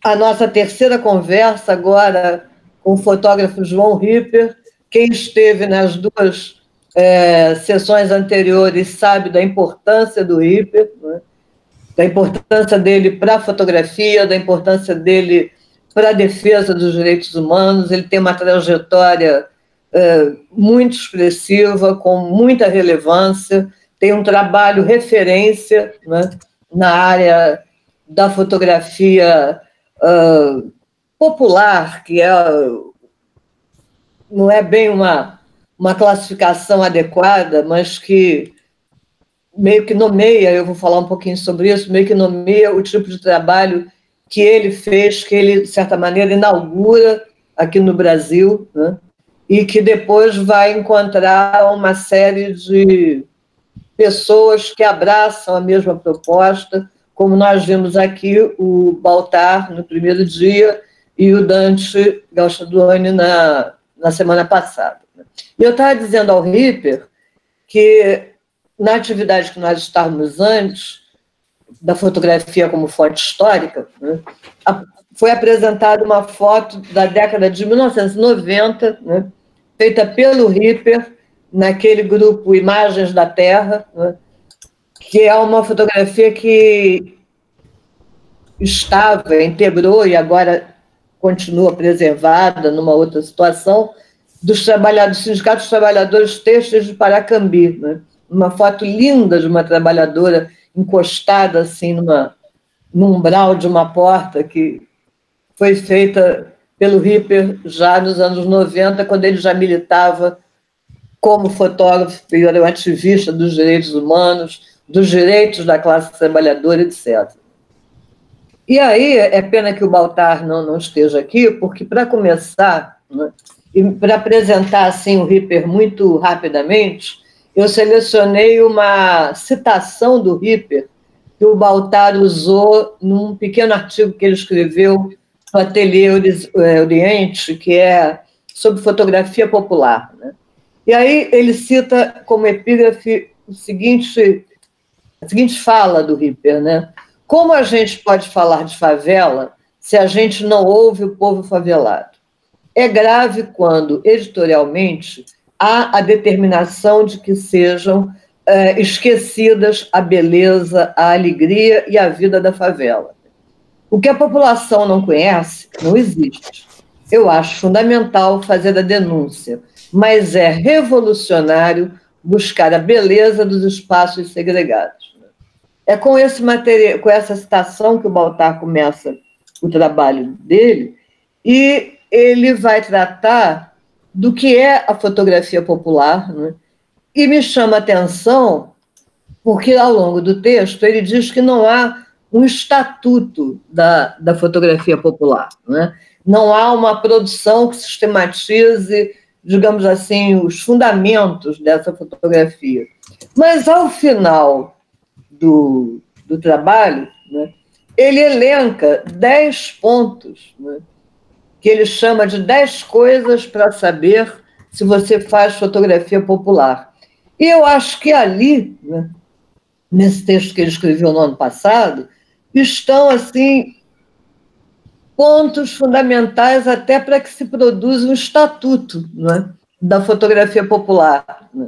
a nossa terceira conversa agora com o fotógrafo João Ripper. Quem esteve nas duas sessões anteriores sabe da importância do Ripper, né? Da importância dele para a fotografia, da importância dele para a defesa dos direitos humanos. Ele tem uma trajetória muito expressiva, com muita relevância, tem um trabalho referência, né, na área da fotografia popular, que não é bem uma classificação adequada, mas que meio que nomeia, eu vou falar um pouquinho sobre isso, meio que nomeia o tipo de trabalho que ele fez, que ele, de certa maneira, inaugura aqui no Brasil, né? E que depois vai encontrar uma série de pessoas que abraçam a mesma proposta, como nós vimos aqui o Baltar no primeiro dia e o Dante Galcheduani na semana passada. E eu estava dizendo ao Ripper que, na atividade que nós estávamos antes, da fotografia como fonte histórica, né, foi apresentada uma foto da década de 1990, né, feita pelo Ripper, naquele grupo Imagens da Terra, né, que é uma fotografia que integrou e agora continua preservada numa outra situação, dos Sindicato dos Trabalhadores Têxteis de Paracambi, né? Uma foto linda de uma trabalhadora encostada assim num umbral de uma porta, que foi feita pelo Ripper já nos anos 90, quando ele já militava como fotógrafo, era um ativista dos direitos humanos, dos direitos da classe trabalhadora, etc. E aí, é pena que o Baltar não esteja aqui, porque, para começar, né, e para apresentar assim, o Ripper muito rapidamente, eu selecionei uma citação do Ripper que o Baltar usou num pequeno artigo que ele escreveu no Ateliê Oriente, que é sobre fotografia popular, né? E aí ele cita como epígrafe a seguinte fala do Ripper, né? Como a gente pode falar de favela se a gente não ouve o povo favelado? É grave quando, editorialmente, há a determinação de que sejam esquecidas a beleza, a alegria e a vida da favela. O que a população não conhece não existe. Eu acho fundamental fazer a denúncia, mas é revolucionário buscar a beleza dos espaços segregados. É com essa citação que o Baltar começa o trabalho dele, e ele vai tratar do que é a fotografia popular, né? E me chama a atenção porque, ao longo do texto, ele diz que não há um estatuto da fotografia popular, né? Não há uma produção que sistematize, digamos assim, os fundamentos dessa fotografia. Mas, ao final do trabalho, né, ele elenca 10 pontos, né, que ele chama de 10 coisas para saber se você faz fotografia popular. E eu acho que ali, né, nesse texto que ele escreveu no ano passado, estão assim pontos fundamentais até para que se produza um estatuto, né, da fotografia popular, né?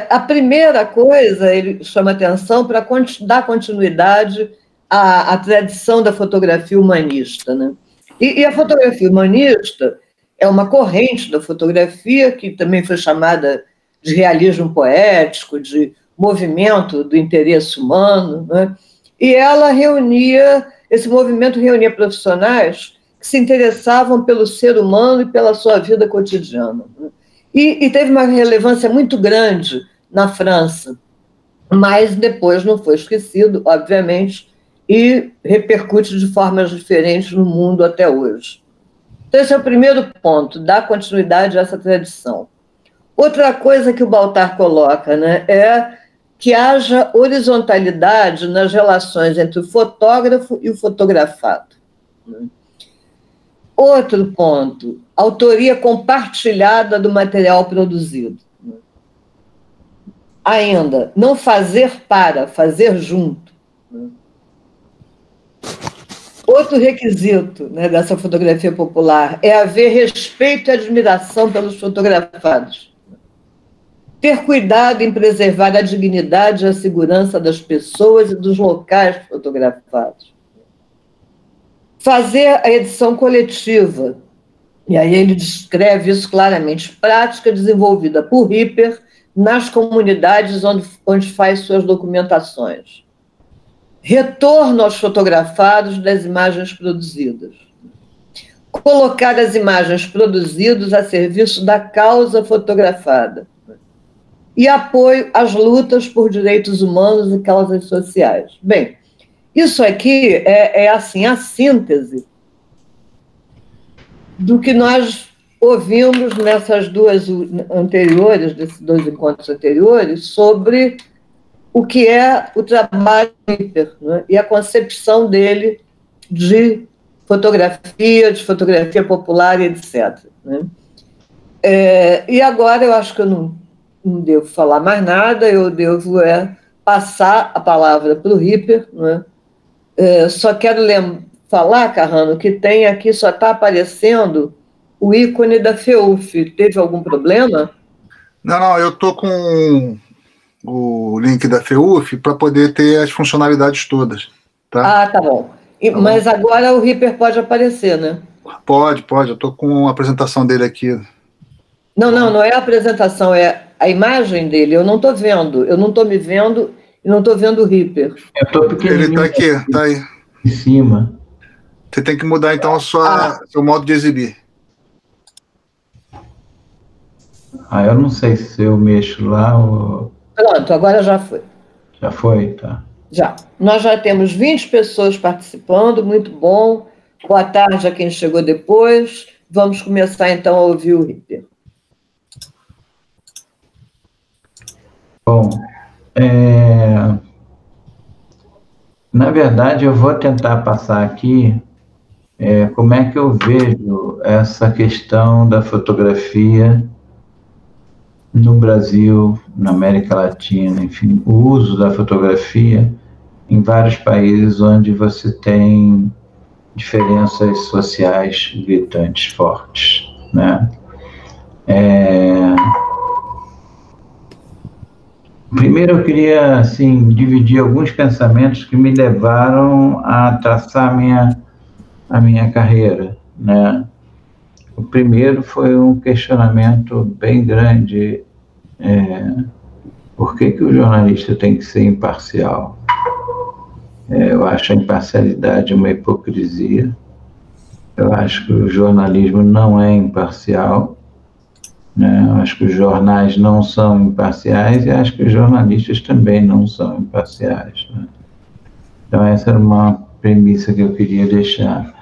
A primeira coisa, ele chama atenção para dar continuidade à tradição da fotografia humanista, né? E a fotografia humanista é uma corrente da fotografia que também foi chamada de realismo poético, de movimento do interesse humano, né? E esse movimento reunia profissionais que se interessavam pelo ser humano e pela sua vida cotidiana, né? E teve uma relevância muito grande na França, mas depois não foi esquecido, obviamente, e repercute de formas diferentes no mundo até hoje. Então, esse é o primeiro ponto, dar continuidade a essa tradição. Outra coisa que o Baltar coloca, né, é que haja horizontalidade nas relações entre o fotógrafo e o fotografado. Outro ponto, autoria compartilhada do material produzido. Ainda, não fazer para, fazer junto. Outro requisito, né, dessa fotografia popular é haver respeito e admiração pelos fotografados. Ter cuidado em preservar a dignidade e a segurança das pessoas e dos locais fotografados. Fazer a edição coletiva, e aí ele descreve isso claramente, prática desenvolvida por Ripper nas comunidades onde faz suas documentações. Retorno aos fotografados das imagens produzidas. Colocar as imagens produzidas a serviço da causa fotografada. E apoio às lutas por direitos humanos e causas sociais. Bem, isso aqui é assim, a síntese do que nós ouvimos nessas duas anteriores, desses dois encontros anteriores, sobre o que é o trabalho do Ripper, né? E a concepção dele de fotografia popular, etc. Né? E agora eu acho que eu não devo falar mais nada, eu devo passar a palavra para o Ripper. Né? Só quero falar, Carrano, que tem aqui, só está aparecendo o ícone da FEUF. Teve algum problema? Não, eu estou com o link da FEUF para poder ter as funcionalidades todas. Tá? Ah, tá bom. Mas agora o Ripper pode aparecer, né? Pode. Eu estou com a apresentação dele aqui. Não é a apresentação, é a imagem dele. Eu não estou vendo. Eu não estou me vendo e não estou vendo o Ripper. Eu estou pequenininho. Ele está aqui, está aí. Em cima. Você tem que mudar, então, seu modo de exibir. Eu não sei se eu mexo lá ou... Pronto, agora já foi. Já foi? Tá. Já. Nós já temos 20 pessoas participando, muito bom. Boa tarde a quem chegou depois. Vamos começar, então, a ouvir o Ripper. Bom, na verdade, eu vou tentar passar aqui como é que eu vejo essa questão da fotografia no Brasil, na América Latina, enfim, o uso da fotografia em vários países onde você tem diferenças sociais gritantes, fortes, né? Primeiro eu queria, assim, dividir alguns pensamentos que me levaram a traçar a minha carreira, né? O primeiro foi um questionamento bem grande, por que o jornalista tem que ser imparcial? Eu acho a imparcialidade uma hipocrisia, eu acho que o jornalismo não é imparcial, né? Eu acho que os jornais não são imparciais e acho que os jornalistas também não são imparciais, né? Então essa era uma premissa que eu queria deixar.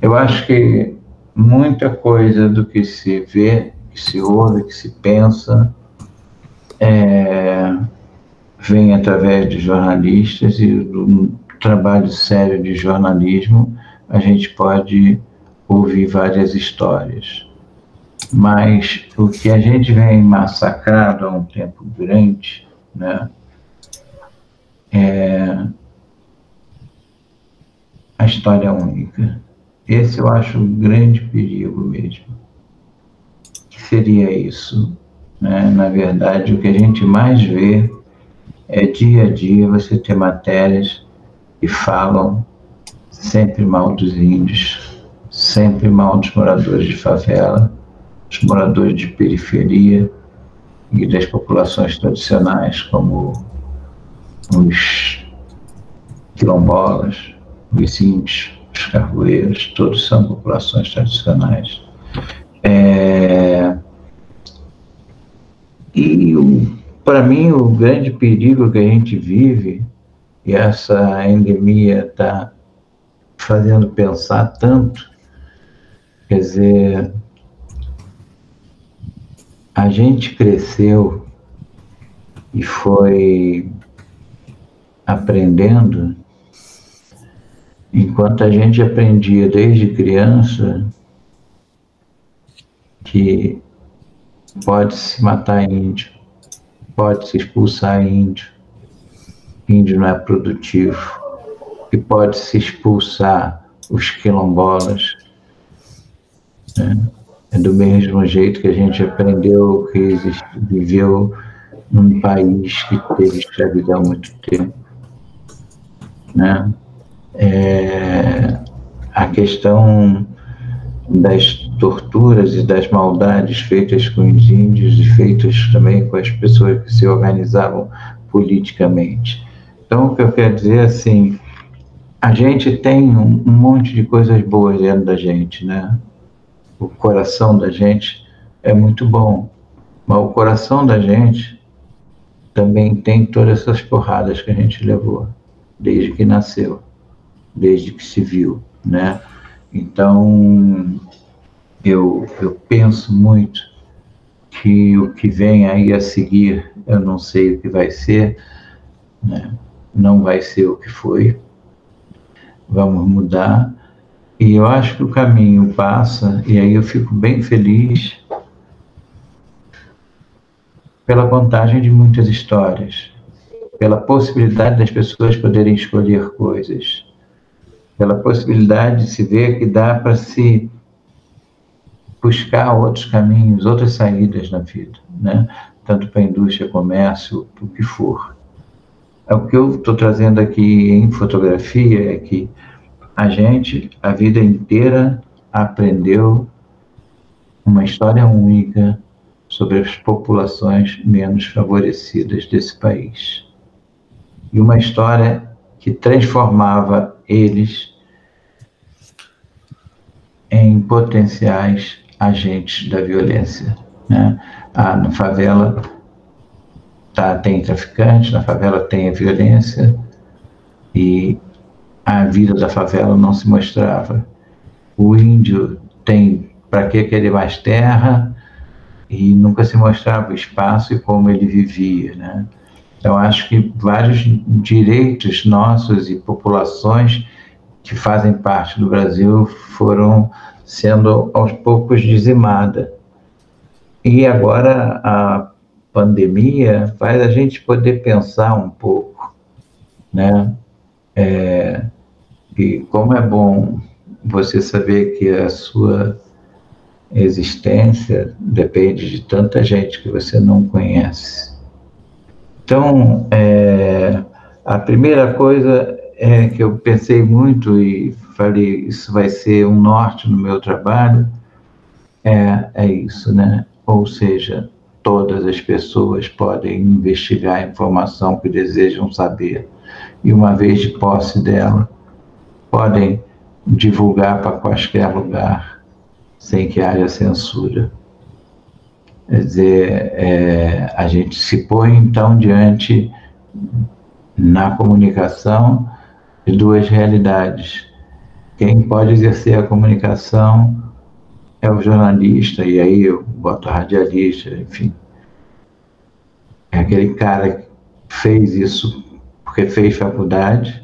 Eu acho que muita coisa do que se vê, que se ouve, que se pensa, vem através de jornalistas, e do trabalho sério de jornalismo a gente pode ouvir várias histórias. Mas o que a gente vem massacrado há um tempo grande, né, é a história única. Esse eu acho um grande perigo mesmo. Que seria isso, né? Na verdade, o que a gente mais vê é dia a dia você ter matérias que falam sempre mal dos índios, sempre mal dos moradores de favela, dos moradores de periferia e das populações tradicionais, como os quilombolas, os índios, os carvoeiros, todos são populações tradicionais. Para mim, o grande perigo que a gente vive, e essa endemia está fazendo pensar tanto, quer dizer, a gente cresceu e foi aprendendo, enquanto a gente aprendia desde criança que pode-se matar índio, pode-se expulsar índio, índio não é produtivo, que pode se expulsar os quilombolas, né? É do mesmo jeito que a gente aprendeu que viveu num país que teve escravidão há muito tempo, né? A questão das torturas e das maldades feitas com os índios e feitas também com as pessoas que se organizavam politicamente. Então, o que eu quero dizer, assim, a gente tem um monte de coisas boas dentro da gente, né? O coração da gente é muito bom, mas o coração da gente também tem todas essas porradas que a gente levou, desde que nasceu, desde que se viu, né? Então, eu penso muito que o que vem aí a seguir, eu não sei o que vai ser, né? Não vai ser o que foi, vamos mudar, e eu acho que o caminho passa, e aí eu fico bem feliz pela contagem de muitas histórias, pela possibilidade das pessoas poderem escolher coisas, pela possibilidade de se ver que dá para se buscar outros caminhos, outras saídas na vida, né? Tanto para a indústria, comércio, o que for. O que eu estou trazendo aqui em fotografia é que a gente, a vida inteira, aprendeu uma história única sobre as populações menos favorecidas desse país. E uma história que transformava eles em potenciais agentes da violência, né? Na favela tem traficantes, na favela tem a violência, e a vida da favela não se mostrava. O índio tem para que querer mais terra, e nunca se mostrava o espaço e como ele vivia, né? Então, acho que vários direitos nossos e populações que fazem parte do Brasil foram sendo aos poucos dizimadas. E agora a pandemia faz a gente poder pensar um pouco, né? E como é bom você saber que a sua existência depende de tanta gente que você não conhece. Então, a primeira coisa que eu pensei muito e falei, isso vai ser um norte no meu trabalho, é isso, né? Ou seja, todas as pessoas podem investigar a informação que desejam saber, e uma vez de posse dela, podem divulgar para qualquer lugar, sem que haja censura. Quer dizer, a gente se põe, então, diante, na comunicação, de duas realidades. Quem pode exercer a comunicação é o jornalista, e aí eu boto radialista, enfim. É aquele cara que fez isso porque fez faculdade.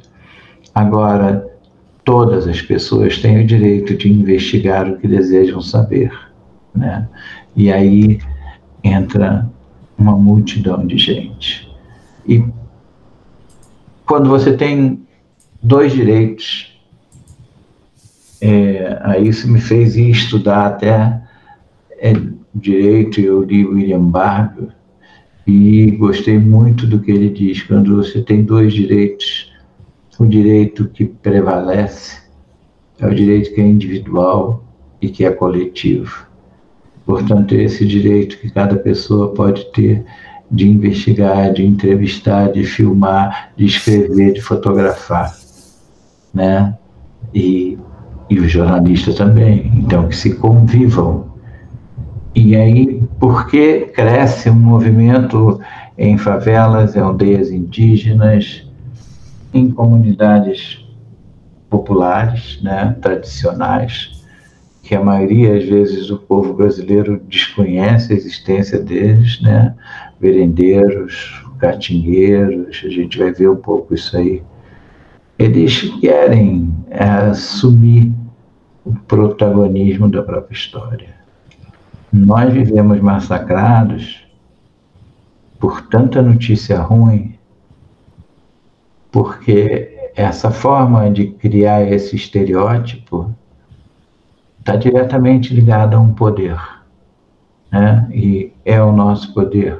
Agora, todas as pessoas têm o direito de investigar o que desejam saber, né? E aí entra uma multidão de gente. E quando você tem dois direitos, aí isso me fez ir estudar até direito. Eu li William Barber e gostei muito do que ele diz. Quando você tem dois direitos, o direito que prevalece é o direito que é individual e que é coletivo. Portanto, esse direito que cada pessoa pode ter de investigar, de entrevistar, de filmar, de escrever, de fotografar, né? E os jornalistas também, então que se convivam. E aí, por que cresce um movimento em favelas, em aldeias indígenas, em comunidades populares, né, tradicionais, que a maioria, às vezes, do povo brasileiro desconhece a existência deles, né? Merendeiros, catingueiros, a gente vai ver um pouco isso aí. Eles querem assumir o protagonismo da própria história. Nós vivemos massacrados por tanta notícia ruim, porque essa forma de criar esse estereótipo está diretamente ligada a um poder, né? E é o nosso poder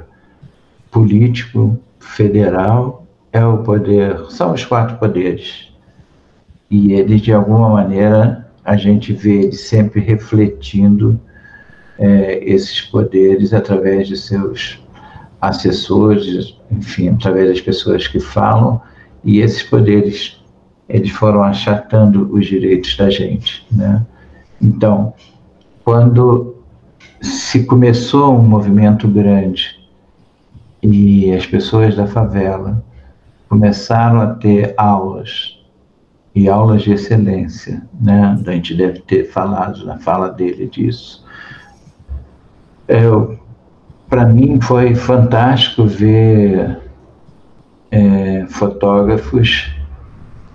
político, federal, é o poder, são os 4 poderes. E eles, de alguma maneira, a gente vê eles sempre refletindo esses poderes através de seus assessores, enfim, através das pessoas que falam, e esses poderes, eles foram achatando os direitos da gente, né? Então, quando se começou um movimento grande e as pessoas da favela começaram a ter aulas, e aulas de excelência, né? A gente deve ter falado na fala dele disso. Para mim foi fantástico ver fotógrafos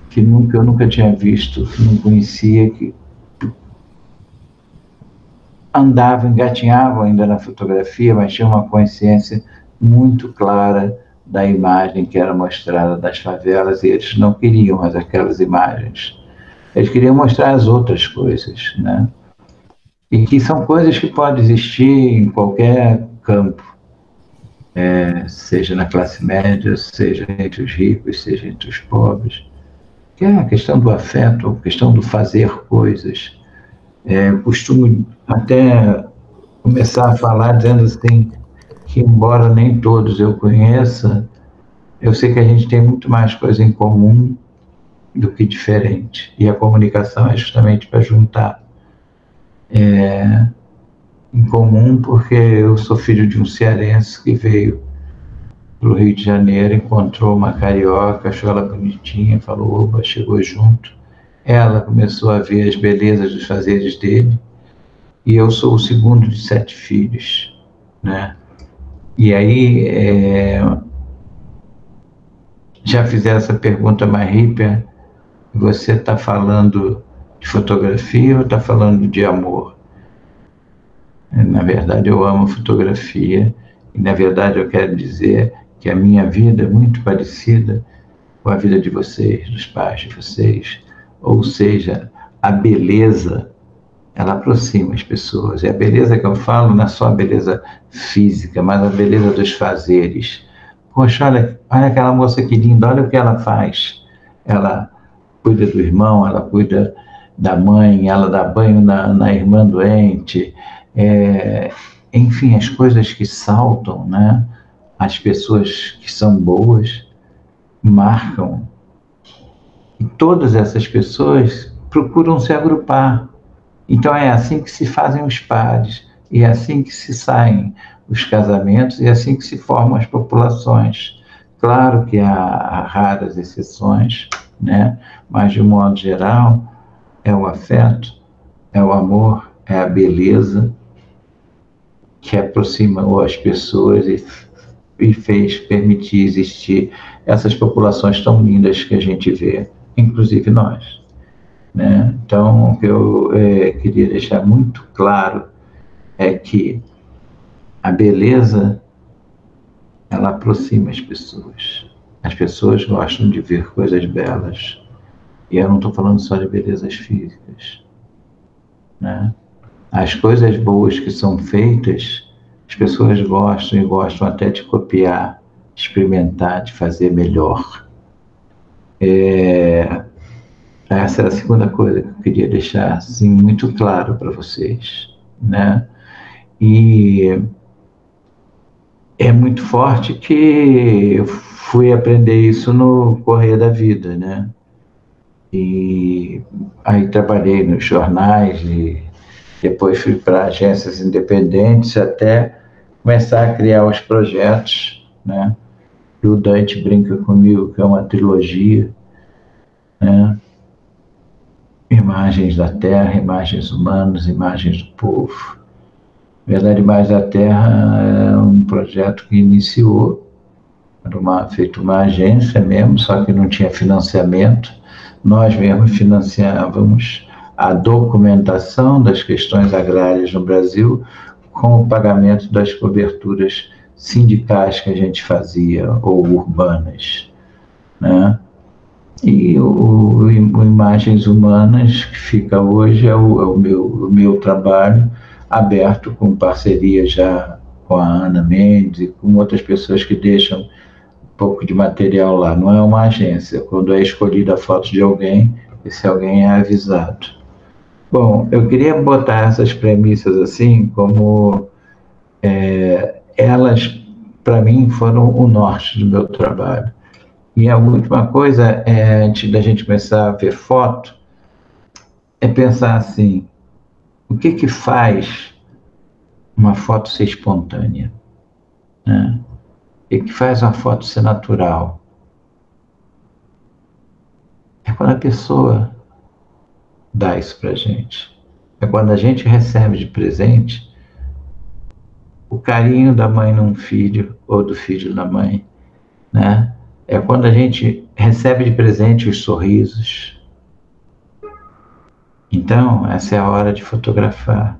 que eu nunca tinha visto, que não conhecia, que andavam, engatinhavam ainda na fotografia, mas tinham uma consciência muito clara da imagem que era mostrada das favelas, e eles não queriam mais aquelas imagens. Eles queriam mostrar as outras coisas, né? E que são coisas que podem existir em qualquer campo, seja na classe média, seja entre os ricos, seja entre os pobres, que é a questão do afeto, a questão do fazer coisas. Eu costumo até começar a falar dizendo assim, que embora nem todos eu conheça, eu sei que a gente tem muito mais coisa em comum do que diferente. E a comunicação é justamente para juntar em comum, porque eu sou filho de um cearense que veio para o Rio de Janeiro, encontrou uma carioca, achou ela bonitinha, falou, opa, chegou junto. Ela começou a ver as belezas dos fazeres dele, e eu sou o segundo de 7 filhos, né? E aí, já fizeram essa pergunta mais hiper, você está falando de fotografia ou está falando de amor? Na verdade, eu amo fotografia, e na verdade eu quero dizer que a minha vida é muito parecida com a vida de vocês, dos pais de vocês, ou seja, a beleza, ela aproxima as pessoas, e a beleza que eu falo não é só a beleza física, mas a beleza dos fazeres. Poxa, olha aquela moça que linda, olha o que ela faz. Ela cuida do irmão, ela cuida da mãe, ela dá banho na irmã doente, enfim, as coisas que saltam, né? As pessoas que são boas marcam. E todas essas pessoas procuram se agrupar. Então é assim que se fazem os pares, e é assim que se saem os casamentos, e é assim que se formam as populações. Claro que há raras exceções, né? Mas de um modo geral é o afeto, é o amor, é a beleza que aproxima as pessoas e fez permitir existir essas populações tão lindas que a gente vê, inclusive nós, né? Então, o que eu queria deixar muito claro é que a beleza, ela aproxima as pessoas. As pessoas gostam de ver coisas belas. E eu não estou falando só de belezas físicas, né? As coisas boas que são feitas, as pessoas gostam, e gostam até de copiar, de experimentar, de fazer melhor. Essa era a segunda coisa que eu queria deixar assim, muito claro para vocês, né? E é muito forte que eu fui aprender isso no correr da vida, né? E aí trabalhei nos jornais e depois fui para agências independentes até começar a criar os projetos, né? E o Dante brinca comigo que é uma trilogia, né? Imagens da Terra, imagens humanas, imagens do povo. Na verdade, Imagens da Terra é um projeto que iniciou, feito uma agência mesmo, só que não tinha financiamento. Nós mesmos financiávamos a documentação das questões agrárias no Brasil com o pagamento das coberturas sindicais que a gente fazia, ou urbanas, né? E o Imagens Humanas, que fica hoje, é o meu trabalho, aberto com parceria já com a Ana Mendes e com outras pessoas que deixam um pouco de material lá. Não é uma agência. Quando é escolhida a foto de alguém, esse alguém é avisado. Bom, eu queria botar essas premissas assim, como elas, para mim, foram o norte do meu trabalho. E a última coisa, antes da gente começar a ver foto, é pensar assim, o que faz uma foto ser espontânea? Né? O que faz uma foto ser natural? É quando a pessoa dá isso pra gente. É quando a gente recebe de presente o carinho da mãe num filho ou do filho na mãe, né? É quando a gente recebe de presente os sorrisos. Então, essa é a hora de fotografar.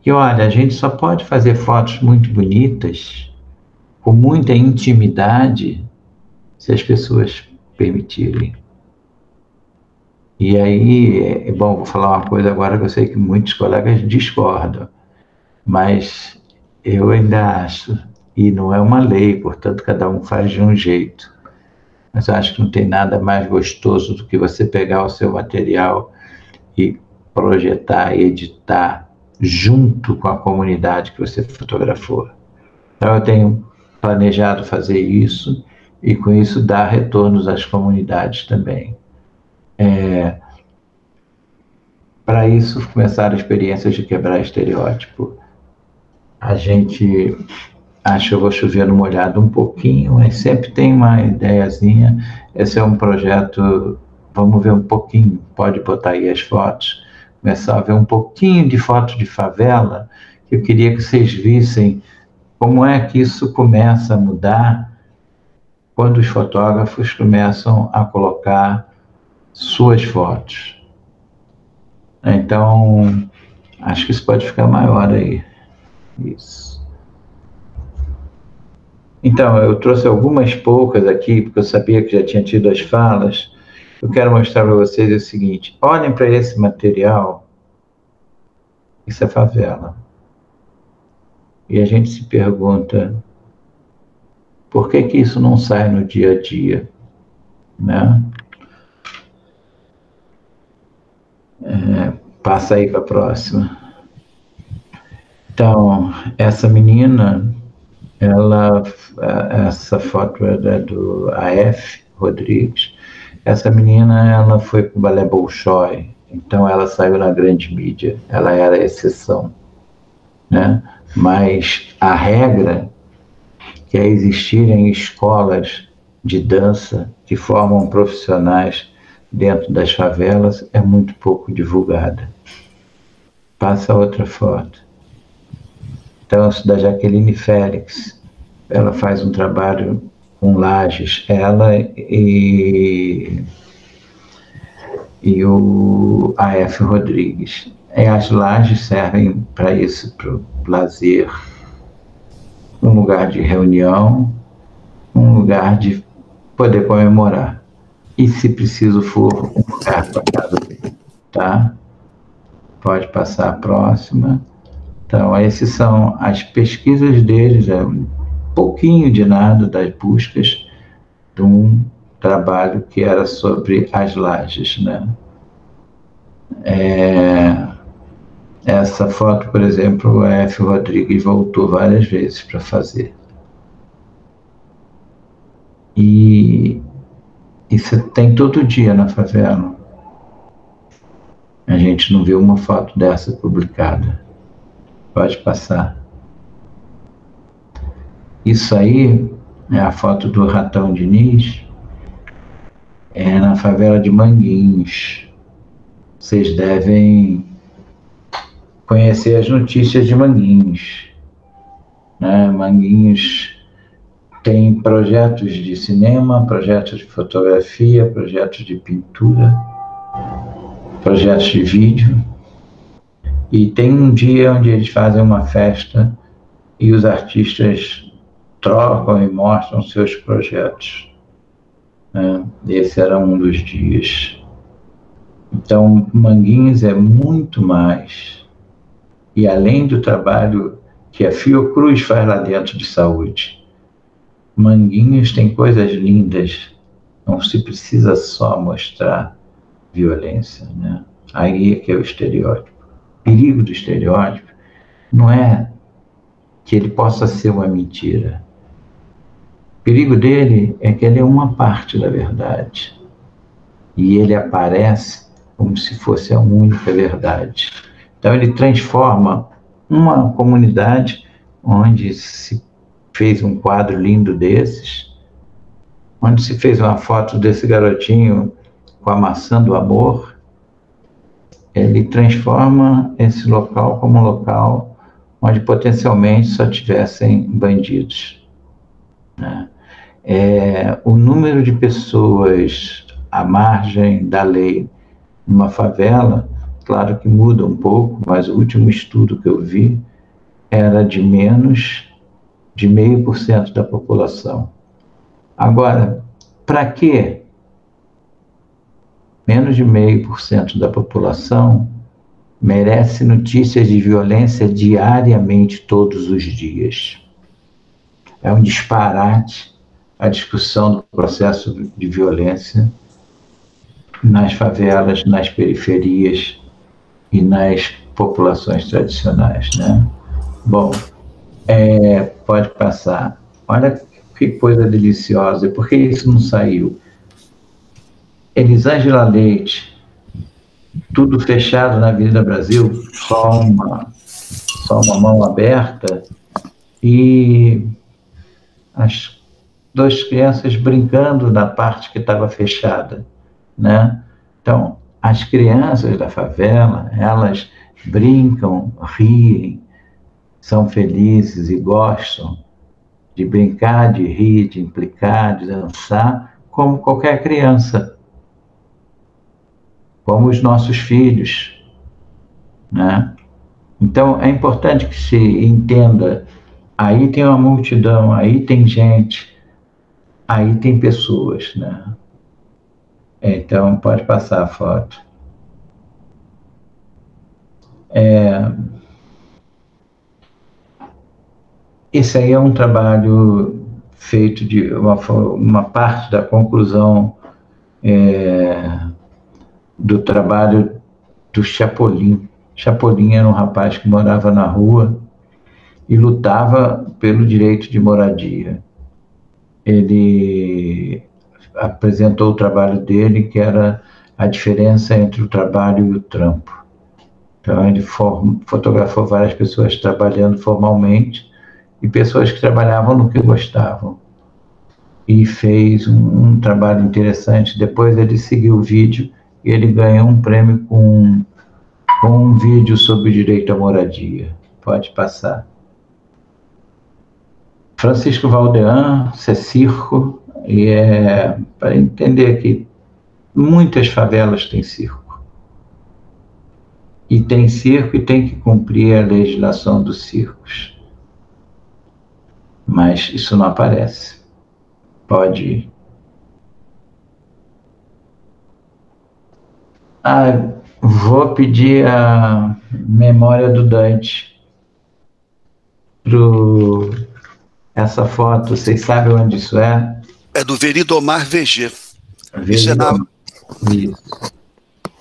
E olha, a gente só pode fazer fotos muito bonitas, com muita intimidade, se as pessoas permitirem. E aí, bom, vou falar uma coisa agora que eu sei que muitos colegas discordam, mas eu ainda acho, e não é uma lei, portanto cada um faz de um jeito, mas eu acho que não tem nada mais gostoso do que você pegar o seu material e projetar, editar junto com a comunidade que você fotografou. Então eu tenho planejado fazer isso e com isso dar retornos às comunidades também. Para isso começaram experiências de quebrar estereótipo. A gente acha que eu vou chover no molhado um pouquinho, mas sempre tem uma ideiazinha. Esse é um projeto, vamos ver um pouquinho, pode botar aí as fotos, começar a ver um pouquinho de foto de favela, que eu queria que vocês vissem como é que isso começa a mudar quando os fotógrafos começam a colocar suas fotos. Então, acho que isso pode ficar maior aí. Isso. Então, eu trouxe algumas poucas aqui, porque eu sabia que já tinha tido as falas. Eu quero mostrar para vocês o seguinte. Olhem para esse material. Isso é favela. E a gente se pergunta, por que isso não sai no dia a dia? Né? Passa aí para a próxima. Então, essa menina, essa foto é do AF Rodrigues. Essa menina, ela foi para o Balé Bolshoi, então ela saiu na grande mídia, ela era a exceção, né? Mas a regra, que é existirem escolas de dança que formam profissionais dentro das favelas, é muito pouco divulgada. Passa outra foto. Então, isso da Jaqueline Félix, ela faz um trabalho com Lages, ela e o AF Rodrigues. E as Lages servem para isso, para o lazer, um lugar de reunião, um lugar de poder comemorar. E, se preciso for, um lugar para casa dele, tá? Pode passar a próxima. Então, essas são as pesquisas deles, um pouquinho de nada das buscas de um trabalho que era sobre as Lages, né? Essa foto, por exemplo, o F. Rodrigues voltou várias vezes para fazer. E isso tem todo dia na favela. A gente não viu uma foto dessa publicada. Pode passar. Isso aí é a foto do Ratão Diniz, na favela de Manguinhos. Vocês devem conhecer as notícias de Manguinhos, né? Manguinhos tem projetos de cinema, projetos de fotografia, projetos de pintura, projetos de vídeo. E tem um dia onde eles fazem uma festa e os artistas trocam e mostram seus projetos. né? Esse era um dos dias. Então, Manguinhos é muito mais. E além do trabalho que a Fiocruz faz lá dentro de saúde, Manguinhos tem coisas lindas. Não se precisa só mostrar violência, né? Aí é que é o estereótipo. O perigo do estereótipo não é que ele possa ser uma mentira. O perigo dele é que ele é uma parte da verdade. E ele aparece como se fosse a única verdade. Então ele transforma uma comunidade onde se fez um quadro lindo desses, onde se fez uma foto desse garotinho com a maçã do amor, ele transforma esse local como um local onde potencialmente só tivessem bandidos, né? O número de pessoas à margem da lei numa favela, claro que muda um pouco, mas o último estudo que eu vi era de menos de 0,5% da população. Agora, para quê? Menos de 0,5% da população merece notícias de violência diariamente, todos os dias. É um disparate a discussão do processo de violência nas favelas, nas periferias e nas populações tradicionais, né? Bom, pode passar. Olha que coisa deliciosa. Por que isso não saiu? Elisângela Leite, tudo fechado na Avenida Brasil, só uma mão aberta, e as 2 crianças brincando na parte que estava fechada, né? Então, as crianças da favela, elas brincam, riem, são felizes e gostam de brincar, de rir, de implicar, de dançar, como qualquer criança, como os nossos filhos, né? Então, é importante que se entenda, aí tem uma multidão, aí tem gente, aí tem pessoas, né? Então, pode passar a foto. Esse aí é um trabalho feito de uma parte da conclusão do trabalho do Chapolin. Chapolin era um rapaz que morava na rua e lutava pelo direito de moradia. Ele apresentou o trabalho dele, que era a diferença entre o trabalho e o trampo. Então, ele fotografou várias pessoas trabalhando formalmente e pessoas que trabalhavam no que gostavam. E fez um trabalho interessante. Depois ele seguiu o vídeo e ele ganhou um prêmio com um vídeo sobre o direito à moradia. Pode passar. Francisco Valdean, isso é circo, e para entender que muitas favelas têm circo. E tem circo e tem que cumprir a legislação dos circos. Mas isso não aparece. Pode ir. Vou pedir a memória do Dante essa foto. Vocês sabem onde isso é? É do Veridomar VG. Veridomar.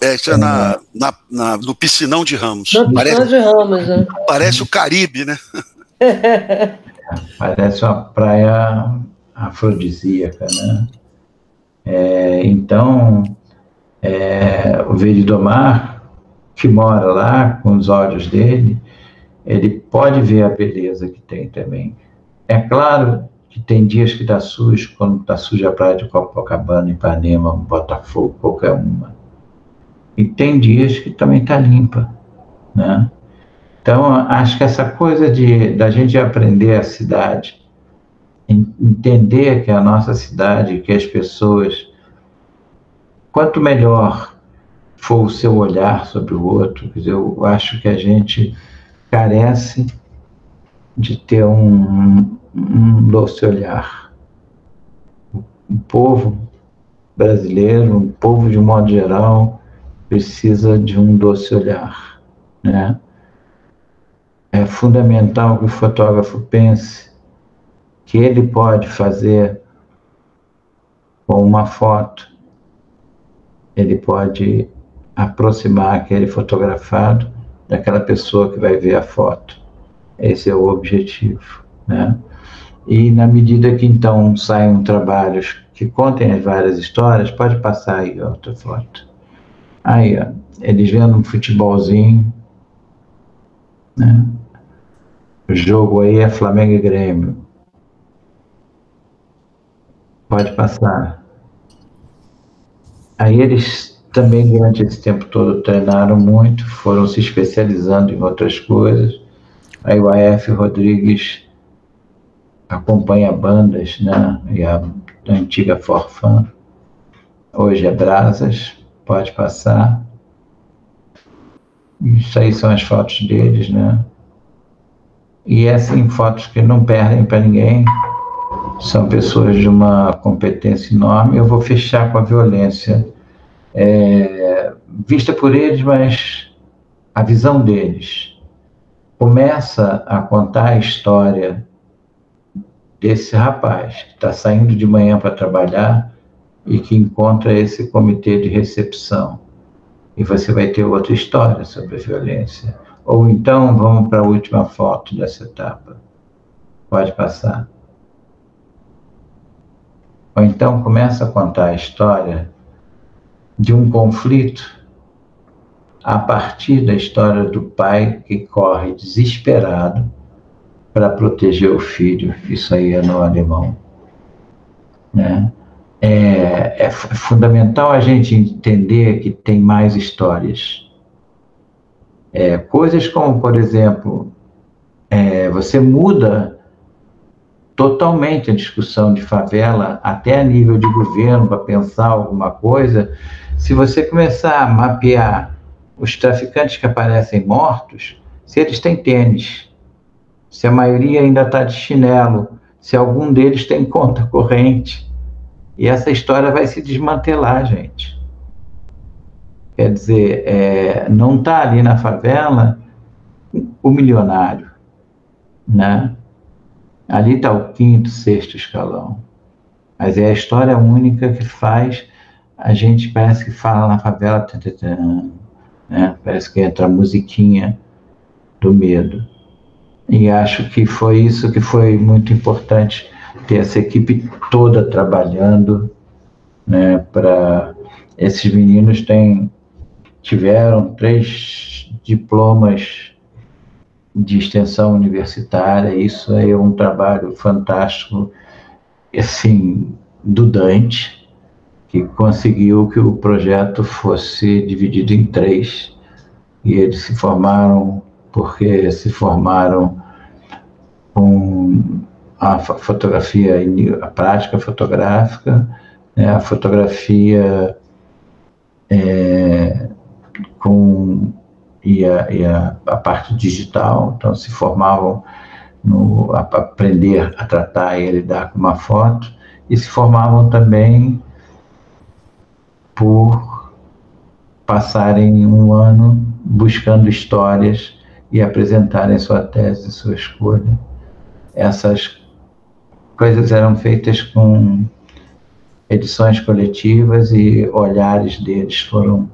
Isso é no Piscinão de Ramos. No Piscinão de Ramos, né? Parece o Caribe, né? Parece uma praia afrodisíaca, né? Então, o Veridomar, que mora lá com os olhos dele, ele pode ver a beleza que tem também. É claro que tem dias que está sujo, quando está suja a praia de Copacabana, Ipanema, Botafogo, qualquer uma. E tem dias que também está limpa, né? Então, acho que essa coisa da gente aprender a cidade, entender que a nossa cidade, que as pessoas, quanto melhor for o seu olhar sobre o outro, quer dizer, eu acho que a gente carece de ter um doce olhar. O povo brasileiro, o povo de um modo geral, precisa de um doce olhar, né? É fundamental que o fotógrafo pense que ele pode fazer com uma foto, ele pode aproximar aquele fotografado daquela pessoa que vai ver a foto. Esse é o objetivo, né? E na medida que então saiam trabalhos que contem as várias histórias, pode passar aí outra foto. Aí, ó, eles vendo um futebolzinho, né? O jogo aí é Flamengo e Grêmio. Pode passar. Aí eles também, durante esse tempo todo, treinaram muito, foram se especializando em outras coisas. Aí o A.F. Rodrigues acompanha bandas, né? E a antiga Forfã, hoje é Brasas, pode passar. Isso aí são as fotos deles, né? E assim, fotos que não perdem para ninguém, são pessoas de uma competência enorme. Eu vou fechar com a violência, vista por eles, mas a visão deles começa a contar a história desse rapaz que está saindo de manhã para trabalhar e que encontra esse comitê de recepção. E você vai ter outra história sobre a violência. Ou então, vamos para a última foto dessa etapa. Pode passar. Ou então, começa a contar a história de um conflito a partir da história do pai que corre desesperado para proteger o filho. Isso aí é no alemão, né? É fundamental a gente entender que tem mais histórias. Coisas como, por exemplo, você muda totalmente a discussão de favela até a nível de governo para pensar alguma coisa, se você começar a mapear os traficantes que aparecem mortos, se eles têm tênis, se a maioria ainda está de chinelo, se algum deles tem conta corrente. E essa história vai se desmantelar, gente. Quer dizer, não está ali na favela o milionário, né? Ali está o 5º, 6º escalão. Mas é a história única que faz a gente, parece que fala na favela, né? Parece que entra a musiquinha do medo. E acho que foi isso que foi muito importante, ter essa equipe toda trabalhando, né? Para esses meninos tiveram 3 diplomas de extensão universitária. Isso é um trabalho fantástico, assim, do Dante, que conseguiu que o projeto fosse dividido em 3, e eles se formaram porque se formaram com a fotografia, a prática fotográfica, né, a fotografia e a parte digital. Então se formavam a aprender a tratar e a lidar com uma foto, e se formavam também por passarem um ano buscando histórias e apresentarem sua tese, sua escolha. Essas coisas eram feitas com edições coletivas e olhares deles foram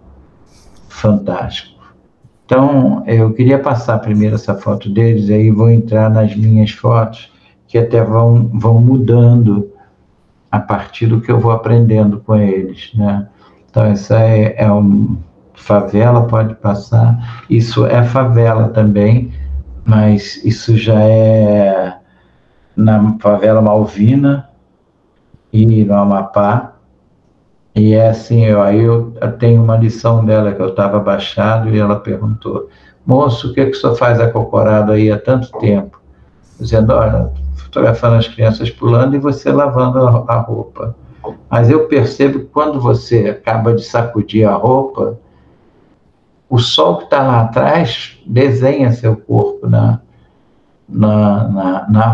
fantásticos. Então, eu queria passar primeiro essa foto deles, aí vou entrar nas minhas fotos, que até vão mudando a partir do que eu vou aprendendo com eles, né? Então, essa é favela, pode passar. Isso é favela também, mas isso já é na favela Malvina e no Amapá. E é assim, aí eu tenho uma lição dela que eu estava abaixado e ela perguntou: moço, o que o senhor faz acocorado aí há tanto tempo? Dizendo: olha, fotografando as crianças pulando e você lavando a roupa. Mas eu percebo que quando você acaba de sacudir a roupa, o sol que está lá atrás desenha seu corpo na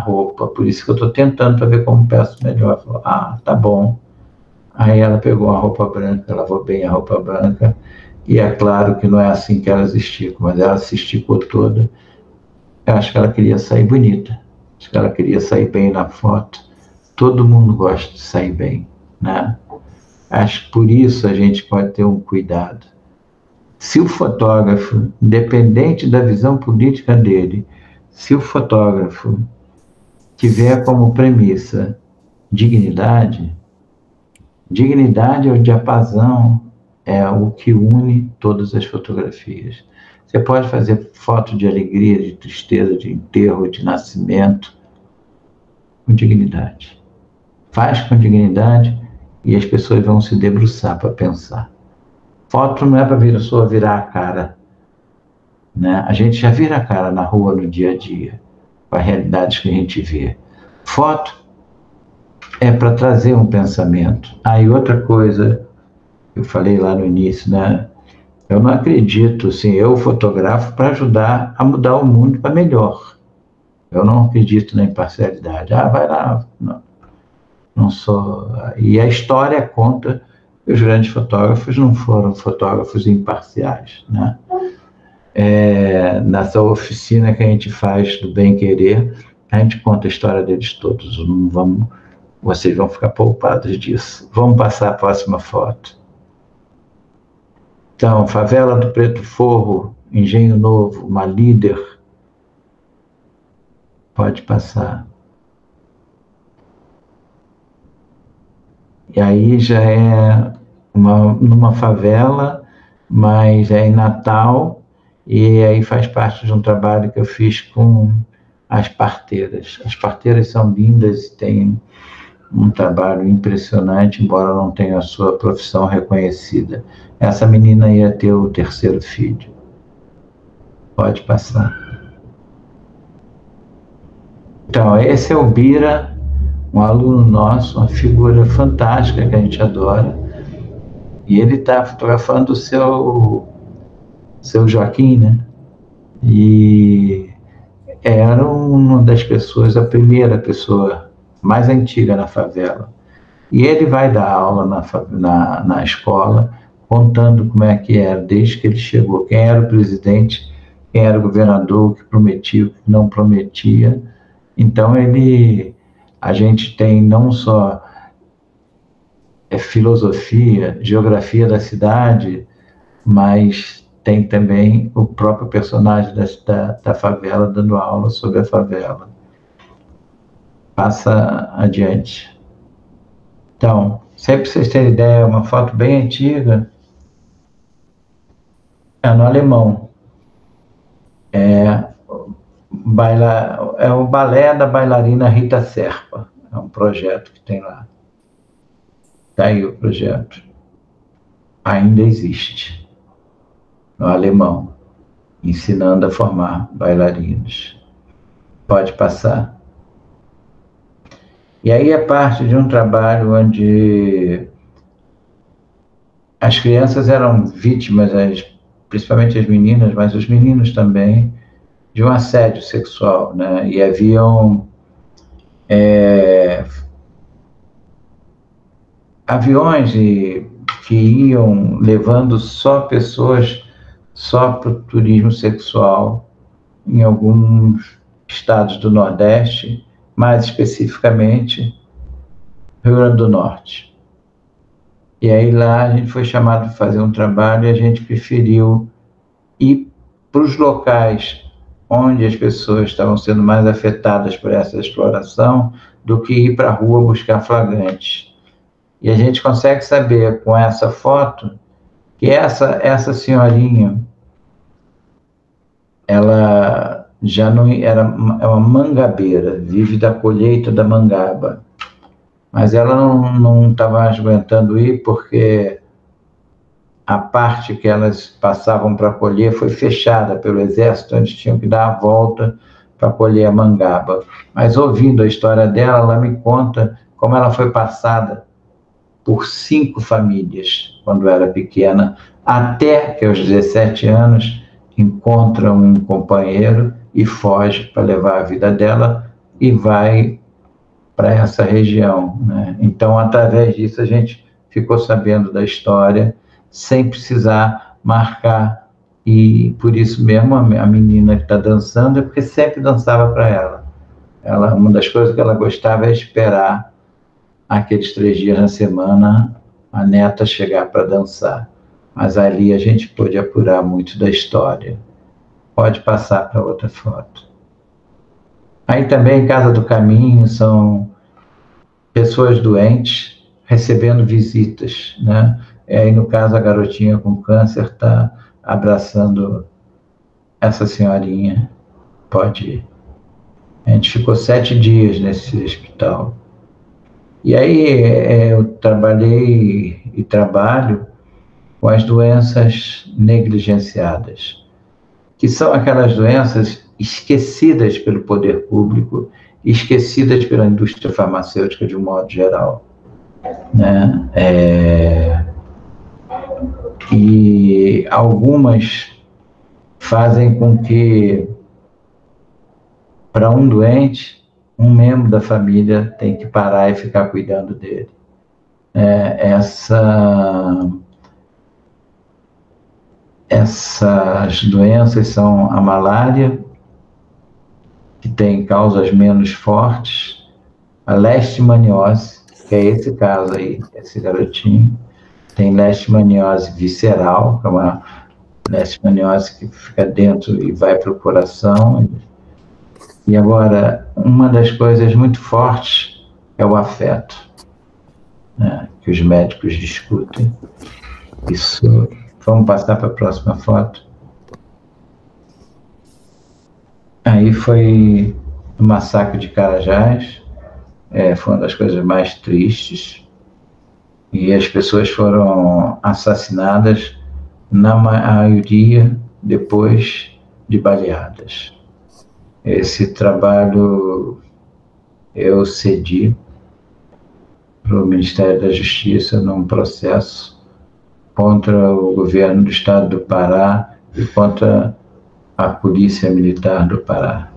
roupa. Por isso que eu estou tentando para ver como peço melhor. Tá bom. Aí ela pegou a roupa branca, lavou bem a roupa branca, e é claro que não é assim que elas esticam, mas ela se esticou toda. Eu acho que ela queria sair bonita, acho que ela queria sair bem na foto. Todo mundo gosta de sair bem, né? Acho que por isso a gente pode ter um cuidado. Se o fotógrafo, independente da visão política dele, se o fotógrafo tiver como premissa dignidade, dignidade é o diapasão, é o que une todas as fotografias. Você pode fazer foto de alegria, de tristeza, de enterro, de nascimento, com dignidade. Faz com dignidade e as pessoas vão se debruçar para pensar. Foto não é para virar a cara, né? A gente já vira a cara na rua, no dia a dia, com as realidades que a gente vê. Foto é para trazer um pensamento. E outra coisa, eu falei lá no início, né? Eu não acredito, assim, eu fotografo para ajudar a mudar o mundo para melhor. Eu não acredito na imparcialidade. Vai lá. Não sou... E a história conta que os grandes fotógrafos não foram fotógrafos imparciais, né? Nessa oficina que a gente faz do Bem Querer, a gente conta a história deles todos. Vocês vão ficar poupados disso. Vamos passar a próxima foto. Então, favela do Preto Forro, Engenho Novo, uma líder. Pode passar. E aí já é numa favela, mas é em Natal, e aí faz parte de um trabalho que eu fiz com as parteiras. As parteiras são lindas e têm um trabalho impressionante, embora não tenha a sua profissão reconhecida. Essa menina ia ter o 3º filho. Pode passar. Então, esse é o Bira, um aluno nosso, uma figura fantástica que a gente adora. E ele está fotografando o seu Joaquim, né? E era uma das pessoas, a primeira pessoa mais antiga na favela. E ele vai dar aula na escola, contando como é que era, desde que ele chegou, quem era o presidente, quem era o governador, o que prometia, o que não prometia. Então, a gente tem não só filosofia, geografia da cidade, mas tem também o próprio personagem da favela dando aula sobre a favela. Passa adiante. Então, sempre para vocês terem ideia, é uma foto bem antiga, é no Alemão. É o balé da bailarina Rita Serpa. É um projeto que tem lá. Está aí o projeto. Ainda existe. No Alemão. Ensinando a formar bailarinos. Pode passar. E aí é parte de um trabalho onde as crianças eram vítimas, principalmente as meninas, mas os meninos também, de um assédio sexual, né? E haviam aviões que iam levando só pessoas só para o turismo sexual em alguns estados do Nordeste, mais especificamente Rio Grande do Norte. E aí lá a gente foi chamado para fazer um trabalho e a gente preferiu ir para os locais onde as pessoas estavam sendo mais afetadas por essa exploração do que ir para a rua buscar flagrantes. E a gente consegue saber com essa foto que essa senhorinha, ela já não é uma mangabeira, vive da colheita da mangaba. Mas ela não estava aguentando ir porque a parte que elas passavam para colher foi fechada pelo exército, onde tinham que dar a volta para colher a mangaba. Mas ouvindo a história dela, ela me conta como ela foi passada por 5 famílias quando era pequena, até que aos 17 anos encontra um companheiro e foge para levar a vida dela e vai para essa região, né? Então, através disso, a gente ficou sabendo da história sem precisar marcar. E por isso mesmo a menina que está dançando é porque sempre dançava para ela. Uma das coisas que ela gostava é esperar aqueles 3 dias na semana a neta chegar para dançar. Mas ali a gente pôde apurar muito da história. Pode passar para outra foto. Aí também, Casa do Caminho, são pessoas doentes recebendo visitas, né? E aí, no caso, a garotinha com câncer está abraçando essa senhorinha. Pode ir. A gente ficou 7 dias nesse hospital. E aí eu trabalhei e trabalho com as doenças negligenciadas, que são aquelas doenças esquecidas pelo poder público, esquecidas pela indústria farmacêutica de um modo geral, né? E algumas fazem com que, para um doente, um membro da família tem que parar e ficar cuidando dele. Essas doenças são a malária, que tem causas menos fortes, a leishmaniose, que é esse caso aí, esse garotinho, tem leishmaniose visceral, que é uma leishmaniose que fica dentro e vai para o coração. E agora, uma das coisas muito fortes é o afeto, né, que os médicos discutem. Isso. Vamos passar para a próxima foto. Aí foi o massacre de Carajás, foi uma das coisas mais tristes, e as pessoas foram assassinadas, na maioria, depois de baleadas. Esse trabalho eu cedi para o Ministério da Justiça num processo contra o governo do estado do Pará e contra a Polícia Militar do Pará.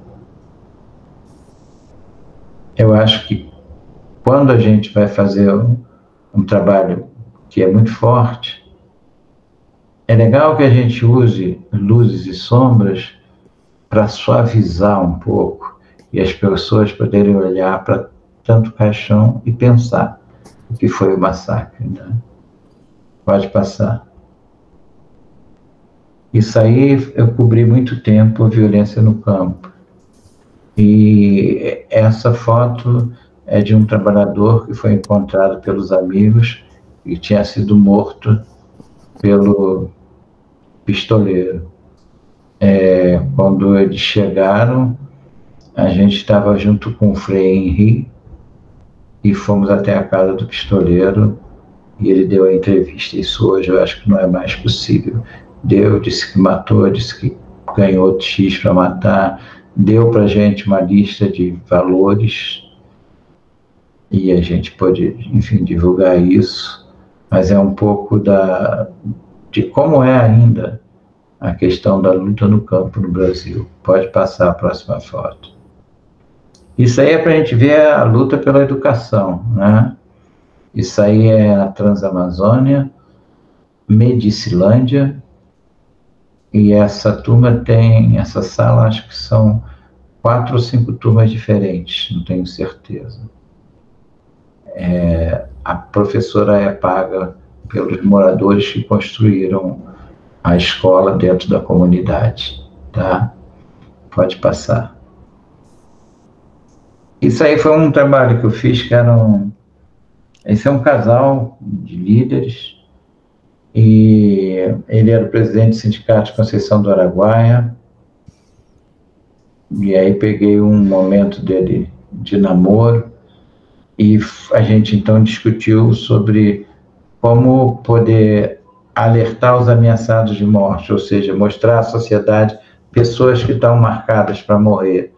Eu acho que quando a gente vai fazer um trabalho que é muito forte, é legal que a gente use luzes e sombras para suavizar um pouco e as pessoas poderem olhar para tanto caixão e pensar o que foi o massacre, né? Pode passar. Isso aí eu cobri muito tempo a violência no campo. E essa foto é de um trabalhador que foi encontrado pelos amigos e tinha sido morto pelo pistoleiro. Quando eles chegaram, a gente estava junto com o Frei Henri e fomos até a casa do pistoleiro. E ele deu a entrevista. Isso hoje eu acho que não é mais possível. Disse que matou, disse que ganhou X para matar, deu para a gente uma lista de valores e a gente pode, enfim, divulgar isso, mas é um pouco de como é ainda a questão da luta no campo no Brasil. Pode passar a próxima foto. Isso aí é para a gente ver a luta pela educação, né? Isso aí é a Transamazônia, Medicilândia, e essa sala, acho que são 4 ou 5 turmas diferentes, não tenho certeza. A professora é paga pelos moradores que construíram a escola dentro da comunidade, tá? Pode passar. Isso aí foi um trabalho que eu fiz, que esse é um casal de líderes, e ele era o presidente do Sindicato de Conceição do Araguaia, e aí peguei um momento dele de namoro, e a gente então discutiu sobre como poder alertar os ameaçados de morte, ou seja, mostrar à sociedade pessoas que estão marcadas para morrer.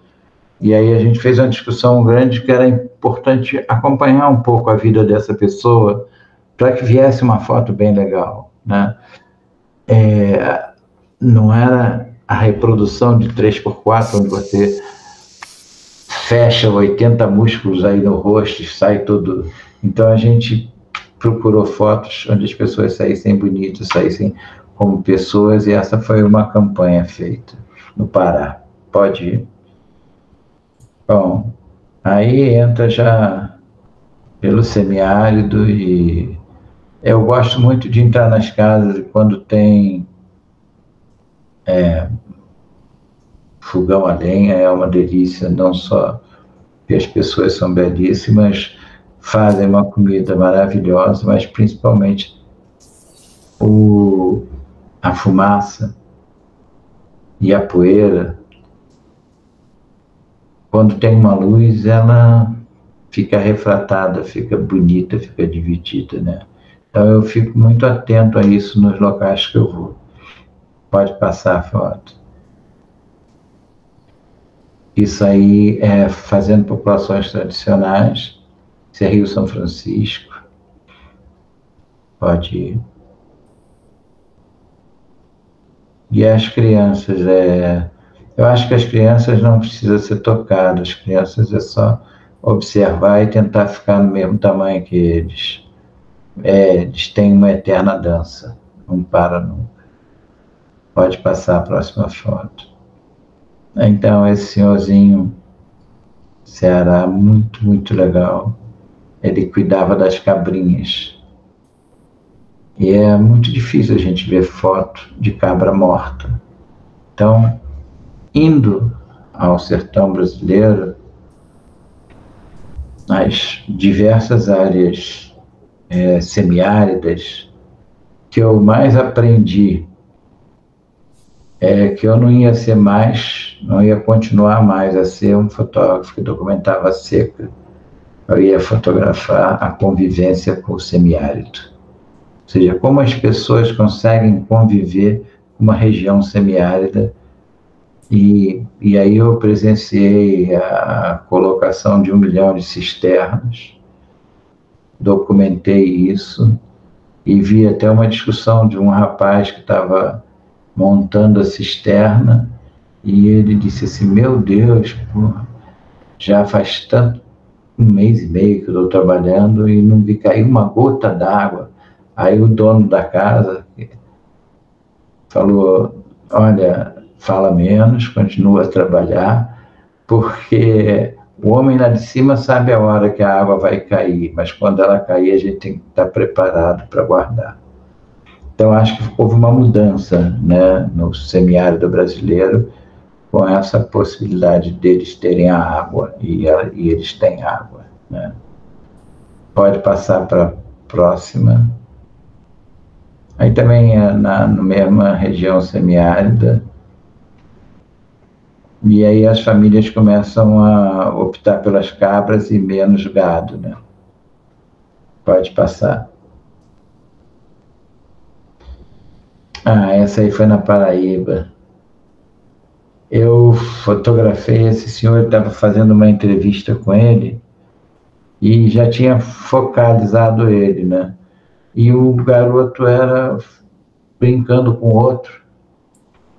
E aí a gente fez uma discussão grande que era importante acompanhar um pouco a vida dessa pessoa para que viesse uma foto bem legal, né? Não era a reprodução de 3x4, onde você fecha 80 músculos aí no rosto e sai tudo. Então a gente procurou fotos onde as pessoas saíssem bonitas, saíssem como pessoas, e essa foi uma campanha feita no Pará. Pode ir. Bom, aí entra já pelo semiárido, e eu gosto muito de entrar nas casas e quando tem fogão a lenha, é uma delícia, não só porque as pessoas são belíssimas, fazem uma comida maravilhosa, mas principalmente a fumaça e a poeira. Quando tem uma luz, ela fica refratada, fica bonita, fica dividida, né? Então eu fico muito atento a isso nos locais que eu vou. Pode passar a foto. Isso aí é fazendo populações tradicionais. Isso é Rio São Francisco. Pode ir. E as crianças, eu acho que as crianças não precisam ser tocadas, as crianças é só observar e tentar ficar no mesmo tamanho que eles. Eles têm uma eterna dança, não para nunca. Pode passar a próxima foto. Então, esse senhorzinho, Ceará, muito, muito legal. Ele cuidava das cabrinhas. E é muito difícil a gente ver foto de cabra morta. Então, indo ao sertão brasileiro, nas diversas áreas semiáridas, que eu mais aprendi que eu não ia ser mais, não ia continuar mais a ser um fotógrafo que documentava a seca. Eu ia fotografar a convivência com o semiárido. Ou seja, como as pessoas conseguem conviver com uma região semiárida. E aí eu presenciei a colocação de 1 milhão de cisternas, documentei isso, e vi até uma discussão de um rapaz que estava montando a cisterna, e ele disse assim, meu Deus, porra, já faz tanto, 1 mês e meio que eu estou trabalhando e não vi cair uma gota d'água. Aí o dono da casa falou, olha, fala menos, continua a trabalhar, porque o homem lá de cima sabe a hora que a água vai cair, mas quando ela cair a gente tem que estar preparado para guardar. Então, acho que houve uma mudança, né, no semiárido brasileiro, com essa possibilidade deles terem a água, e eles têm água, né? Pode passar para a próxima. Aí também na mesma região semiárida, e aí as famílias começam a optar pelas cabras e menos gado, né? Pode passar. Essa aí foi na Paraíba. Eu fotografei esse senhor, estava fazendo uma entrevista com ele e já tinha focalizado ele, né? E o garoto era brincando com o outro.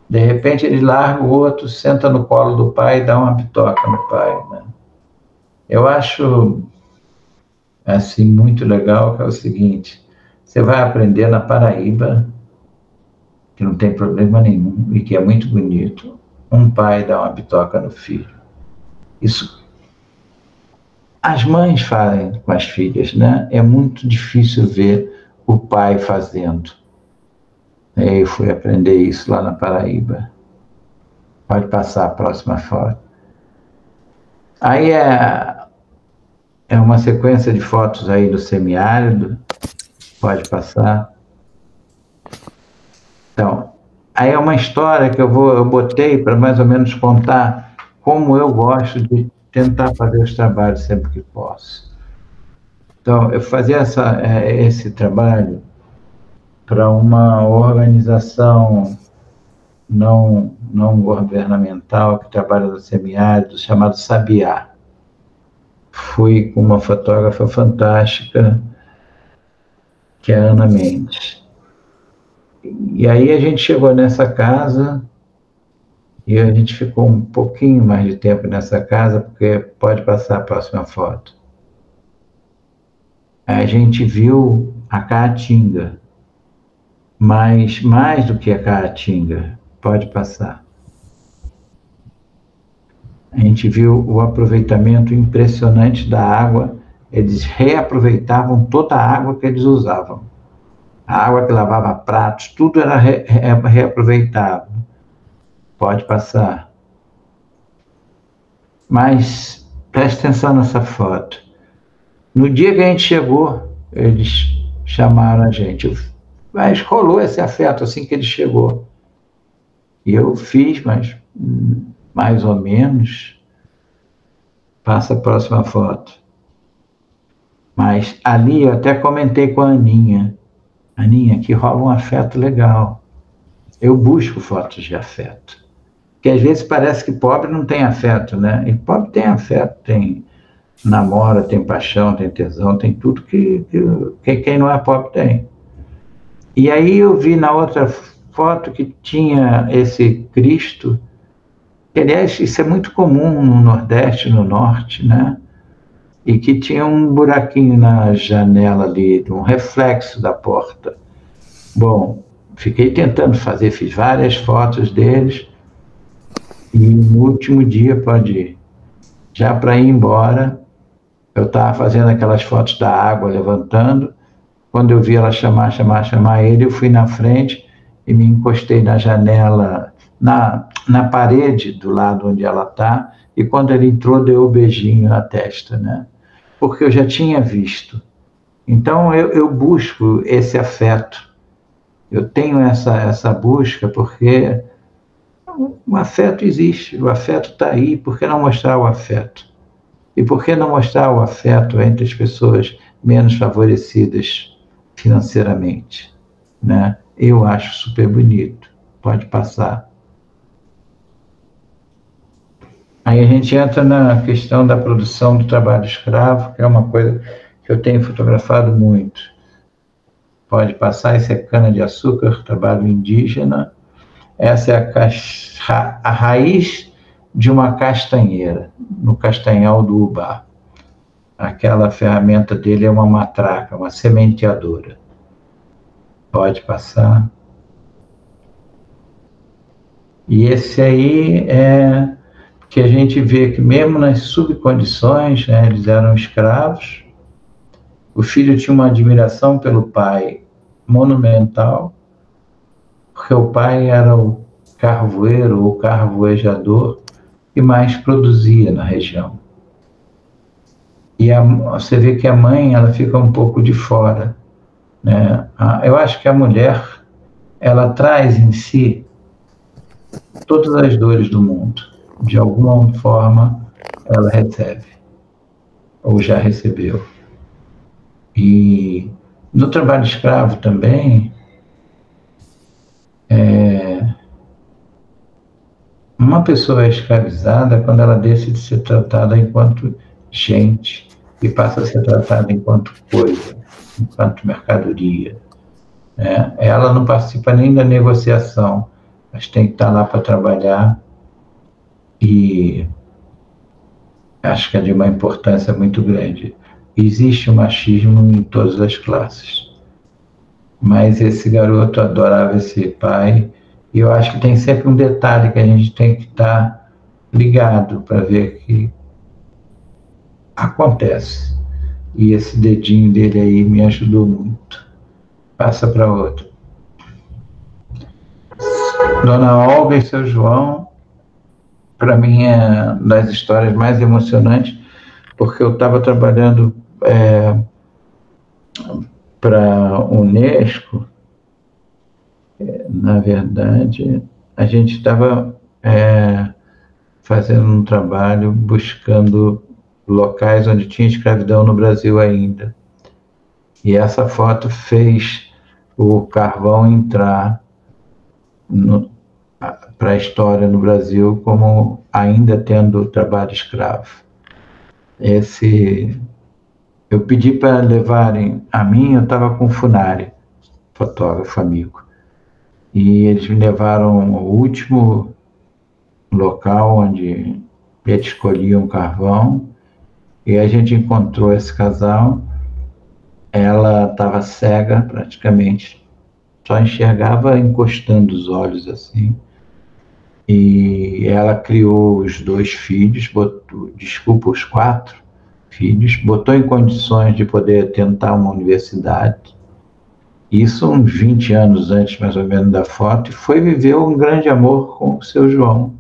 De repente ele larga o outro, senta no colo do pai e dá uma bitoca no pai, né? Eu acho assim muito legal, que é o seguinte, você vai aprender na Paraíba, que não tem problema nenhum e que é muito bonito, um pai dá uma bitoca no filho. Isso as mães fazem com as filhas, né? É muito difícil ver o pai fazendo. Eu fui aprender isso lá na Paraíba. Pode passar a próxima foto. Aí é uma sequência de fotos aí do semiárido. Pode passar. Então, aí é uma história que eu botei para mais ou menos contar como eu gosto de tentar fazer os trabalhos sempre que posso. Então, eu fazia esse trabalho para uma organização não governamental que trabalha no semiárido, chamado Sabiá. Fui com uma fotógrafa fantástica, que é a Ana Mendes. E aí a gente chegou nessa casa e a gente ficou um pouquinho mais de tempo nessa casa, porque pode passar a próxima foto. A gente viu a Caatinga. Mas mais do que a Caatinga, pode passar. A gente viu o aproveitamento impressionante da água. Eles reaproveitavam toda a água que eles usavam. A água que lavava pratos, tudo era reaproveitado. Pode passar. Mas preste atenção nessa foto. No dia que a gente chegou, eles chamaram a gente. Mas rolou esse afeto assim que ele chegou. E eu fiz, mas mais ou menos. Passa a próxima foto. Mas ali eu até comentei com a Aninha. Aninha, aqui rola um afeto legal. Eu busco fotos de afeto. Porque às vezes parece que pobre não tem afeto, né? E pobre tem afeto, tem namora, tem paixão, tem tesão, tem tudo que quem não é pobre tem. E aí eu vi na outra foto que tinha esse Cristo, que aliás isso é muito comum no Nordeste, no Norte, né? E que tinha um buraquinho na janela ali, um reflexo da porta. Bom, fiquei tentando fazer, fiz várias fotos deles, e no último dia, pode ir, já para ir embora, eu estava fazendo aquelas fotos da água levantando, quando eu vi ela chamar ele, eu fui na frente e me encostei na janela, na parede do lado onde ela está, e quando ele entrou, deu um beijinho na testa, né? Porque eu já tinha visto. Então eu busco esse afeto. Eu tenho essa busca porque o afeto existe, o afeto está aí. Por que não mostrar o afeto? E por que não mostrar o afeto entre as pessoas menos favorecidas financeiramente, né? Eu acho super bonito. Pode passar. Aí a gente entra na questão da produção do trabalho escravo, que é uma coisa que eu tenho fotografado muito. Pode passar, isso é cana-de-açúcar, trabalho indígena. Essa é a raiz de uma castanheira, no Castanhal do Ubá. Aquela ferramenta dele é uma matraca, uma sementeadora. Pode passar. E esse aí é que a gente vê que mesmo nas subcondições, né, eles eram escravos. O filho tinha uma admiração pelo pai monumental, porque o pai era o carvoeiro ou carvoejador que mais produzia na região. E você vê que a mãe, ela fica um pouco de fora, né? Eu acho que a mulher, ela traz em si todas as dores do mundo. De alguma forma, ela recebe, ou já recebeu. E no trabalho escravo também, uma pessoa é escravizada quando ela deixa de ser tratada enquanto gente e passa a ser tratada enquanto coisa, enquanto mercadoria. Ela não participa nem da negociação, mas tem que estar lá para trabalhar. E acho que é de uma importância muito grande. Existe o machismo em todas as classes. Mas esse garoto adorava esse pai, e eu acho que tem sempre um detalhe que a gente tem que estar ligado para ver que acontece. E esse dedinho dele aí me ajudou muito. Passa para outro. Dona Olga e seu João, para mim é das histórias mais emocionantes, porque eu estava trabalhando para a Unesco. Na verdade, a gente estava fazendo um trabalho buscando locais onde tinha escravidão no Brasil ainda. E essa foto fez o carvão entrar para a história no Brasil como ainda tendo trabalho escravo. Eu pedi para levarem a mim, eu estava com o Funari, fotógrafo amigo, e eles me levaram ao último local onde eles escolhiam carvão, e a gente encontrou esse casal, ela estava cega praticamente, só enxergava encostando os olhos assim. E ela criou os 2 filhos, os 4 filhos, botou em condições de poder tentar uma universidade. Isso uns 20 anos antes, mais ou menos, da foto, e foi viver um grande amor com o seu João.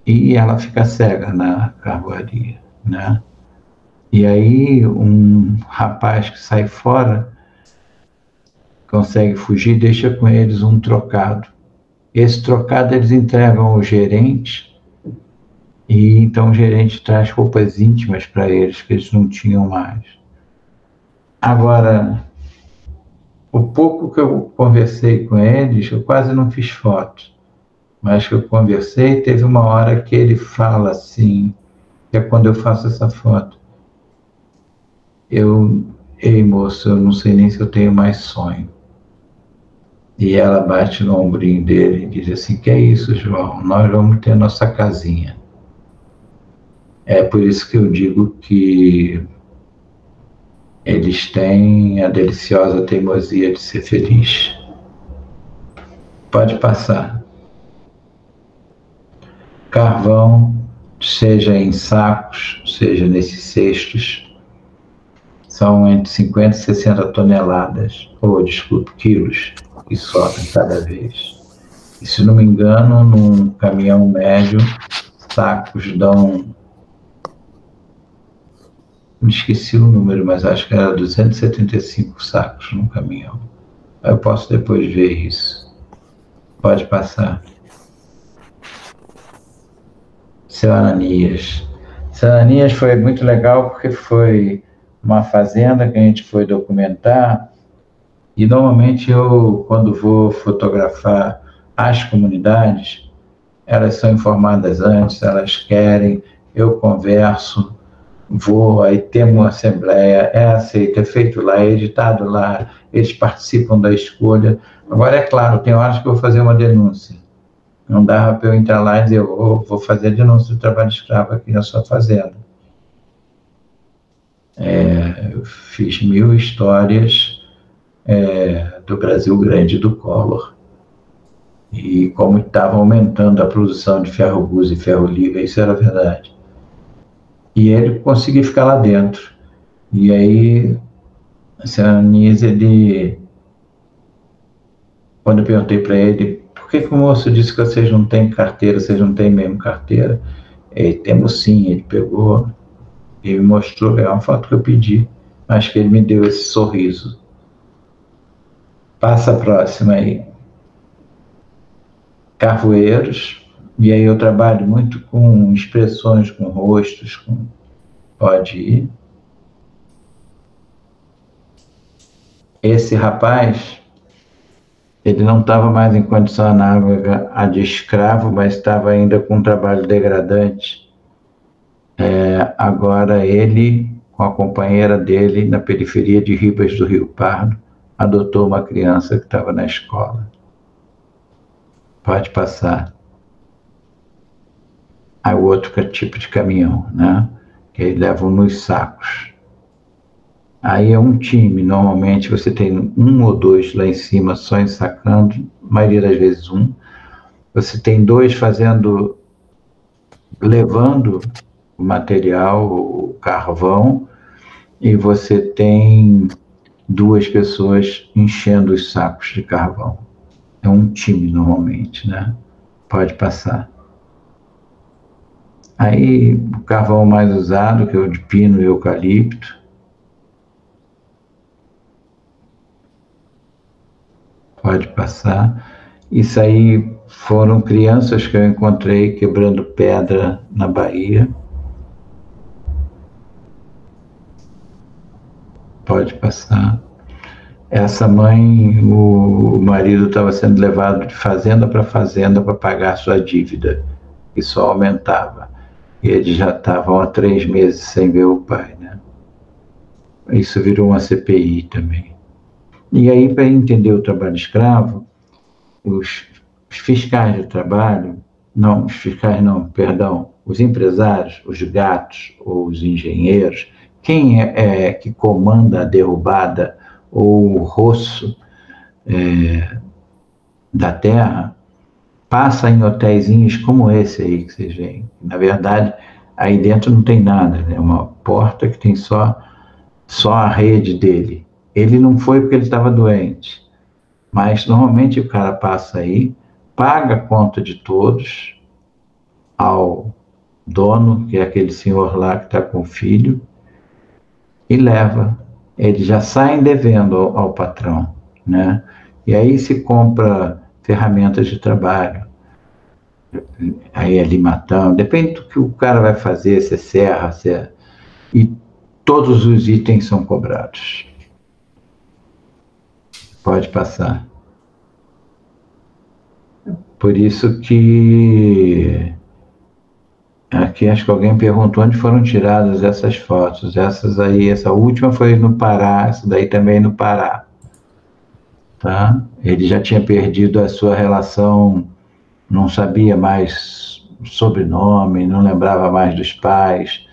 E ela fica cega na carvoaria, né? E aí um rapaz que sai fora consegue fugir, deixa com eles um trocado. Esse trocado eles entregam ao gerente, e então o gerente traz roupas íntimas para eles, que eles não tinham mais. Agora, o pouco que eu conversei com eles, eu quase não fiz fotos, mas que eu conversei, teve uma hora que ele fala assim, que é quando eu faço essa foto. Ei moço, eu não sei nem se eu tenho mais sonho. E ela bate no ombrinho dele e diz assim, que é isso, João? Nós vamos ter nossa casinha. É por isso que eu digo que eles têm a deliciosa teimosia de ser feliz. Pode passar. Carvão, seja em sacos, seja nesses cestos, são entre 50 e 60 toneladas, quilos, que sobem cada vez. E se não me engano, num caminhão médio, sacos dão... Me esqueci o número, mas acho que era 275 sacos num caminhão. Eu posso depois ver isso. Pode passar. Seu Ananias. Seu Ananias foi muito legal porque foi uma fazenda que a gente foi documentar, e normalmente eu, quando vou fotografar as comunidades, elas são informadas antes, elas querem, eu converso, vou, aí temos uma assembleia, é aceito, é feito lá, é editado lá, eles participam da escolha. Agora, é claro, tem horas que eu vou fazer uma denúncia. Não dava para eu entrar lá e dizer, eu vou fazer a denúncia do trabalho escravo aqui na sua fazenda. Eu fiz 1000 histórias do Brasil Grande do Collor. E como estava aumentando a produção de ferro-gusa e ferro-liga, isso era verdade. E ele conseguiu ficar lá dentro. E aí, a senhora Anise, quando eu perguntei para ele, por que o moço disse que vocês não têm carteira, vocês não têm mesmo carteira? Temos sim, ele pegou e me mostrou, é uma foto que eu pedi, acho que ele me deu esse sorriso. Passa a próxima aí. Carvoeiros, e aí eu trabalho muito com expressões, com rostos, pode ir. Esse rapaz, ele não estava mais em condição análoga a de escravo, mas estava ainda com um trabalho degradante. Agora ele, com a companheira dele, na periferia de Ribas do Rio Pardo, adotou uma criança que estava na escola. Pode passar. Aí o outro tipo de caminhão, né? Que eles levam nos sacos. Aí é um time, normalmente você tem 1 ou 2 lá em cima só ensacando, a maioria das vezes 1. Você tem 2 levando o material, o carvão, e você tem 2 pessoas enchendo os sacos de carvão. É um time normalmente, né? Pode passar. Aí o carvão mais usado, que é o de pino e eucalipto. Pode passar. Isso aí foram crianças que eu encontrei quebrando pedra na Bahia. Pode passar. Essa mãe, o marido estava sendo levado de fazenda para fazenda para pagar sua dívida, que só aumentava. E eles já estavam há 3 meses sem ver o pai, né? Isso virou uma CPI também. E aí, para entender o trabalho escravo, os fiscais de trabalho, os empresários, os gatos ou os engenheiros, quem é que comanda a derrubada ou o roço da terra passa em hotéisinhos como esse aí que vocês veem. Na verdade, aí dentro não tem nada, é uma porta que tem só a rede dele. Ele não foi porque ele estava doente, mas normalmente o cara passa aí, paga a conta de todos ao dono, que é aquele senhor lá que está com o filho, e leva. Eles já saem devendo ao patrão, né? E aí se compra ferramentas de trabalho, aí é limatão, depende do que o cara vai fazer, se é serra, se é... E todos os itens são cobrados. Pode passar. Por isso que... Aqui acho que alguém perguntou onde foram tiradas essas fotos. Essas aí, essa última foi no Pará, essa daí também no Pará. Tá? Ele já tinha perdido a sua relação, não sabia mais sobrenome, não lembrava mais dos pais,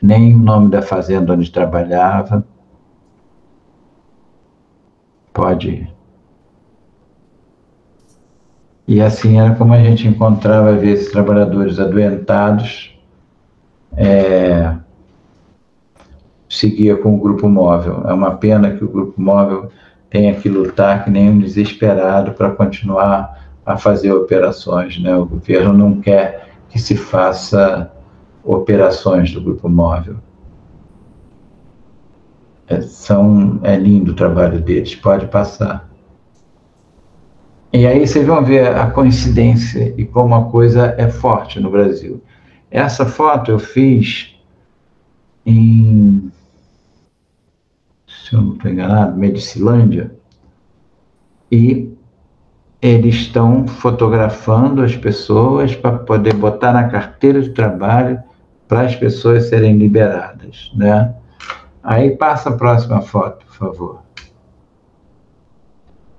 nem o nome da fazenda onde trabalhava. Pode ir. E assim era como a gente encontrava, às vezes, trabalhadores adoentados, seguia com o grupo móvel. É uma pena que o grupo móvel tenha que lutar que nem um desesperado para continuar a fazer operações, né? O governo não quer que se faça operações do grupo móvel. É lindo o trabalho deles, pode passar. E aí vocês vão ver a coincidência e como a coisa é forte no Brasil. Essa foto eu fiz em, se eu não estou enganado, Medicilândia, e eles estão fotografando as pessoas para poder botar na carteira de trabalho para as pessoas serem liberadas, né? Aí passa a próxima foto, por favor.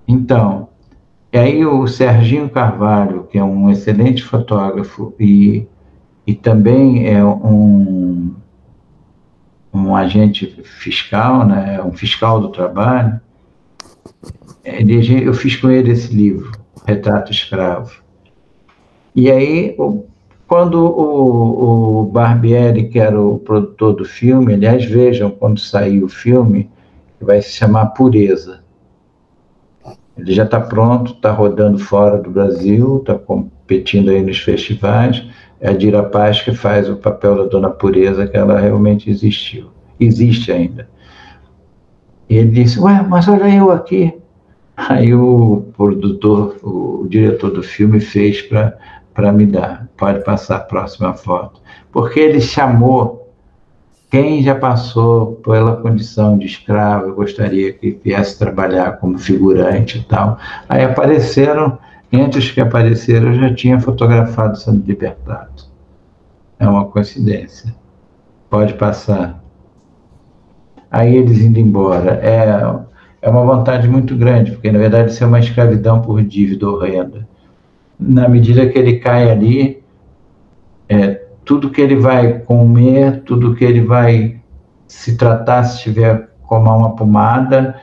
Então, e aí o Serginho Carvalho, que é um excelente fotógrafo e também é um agente fiscal, né, um fiscal do trabalho, eu fiz com ele esse livro, Retrato Escravo. E aí, quando o Barbieri, que era o produtor do filme, aliás, vejam, quando sair o filme, vai se chamar Pureza. Ele já está pronto, está rodando fora do Brasil, está competindo aí nos festivais. É a Dira Paz que faz o papel da Dona Pureza, que ela realmente existe ainda. E ele disse, ué, mas olha eu aqui. Aí o produtor, o diretor do filme fez para me dar. Pode passar a próxima foto. Porque ele chamou quem já passou pela condição de escravo, gostaria que viesse trabalhar como figurante e tal. Aí apareceram, entre os que apareceram, eu já tinha fotografado sendo libertado. É uma coincidência. Pode passar. Aí eles indo embora. É uma vontade muito grande, porque na verdade isso é uma escravidão por dívida ou renda. Na medida que ele cai ali, tudo que ele vai comer, tudo que ele vai se tratar, se tiver tomar uma pomada,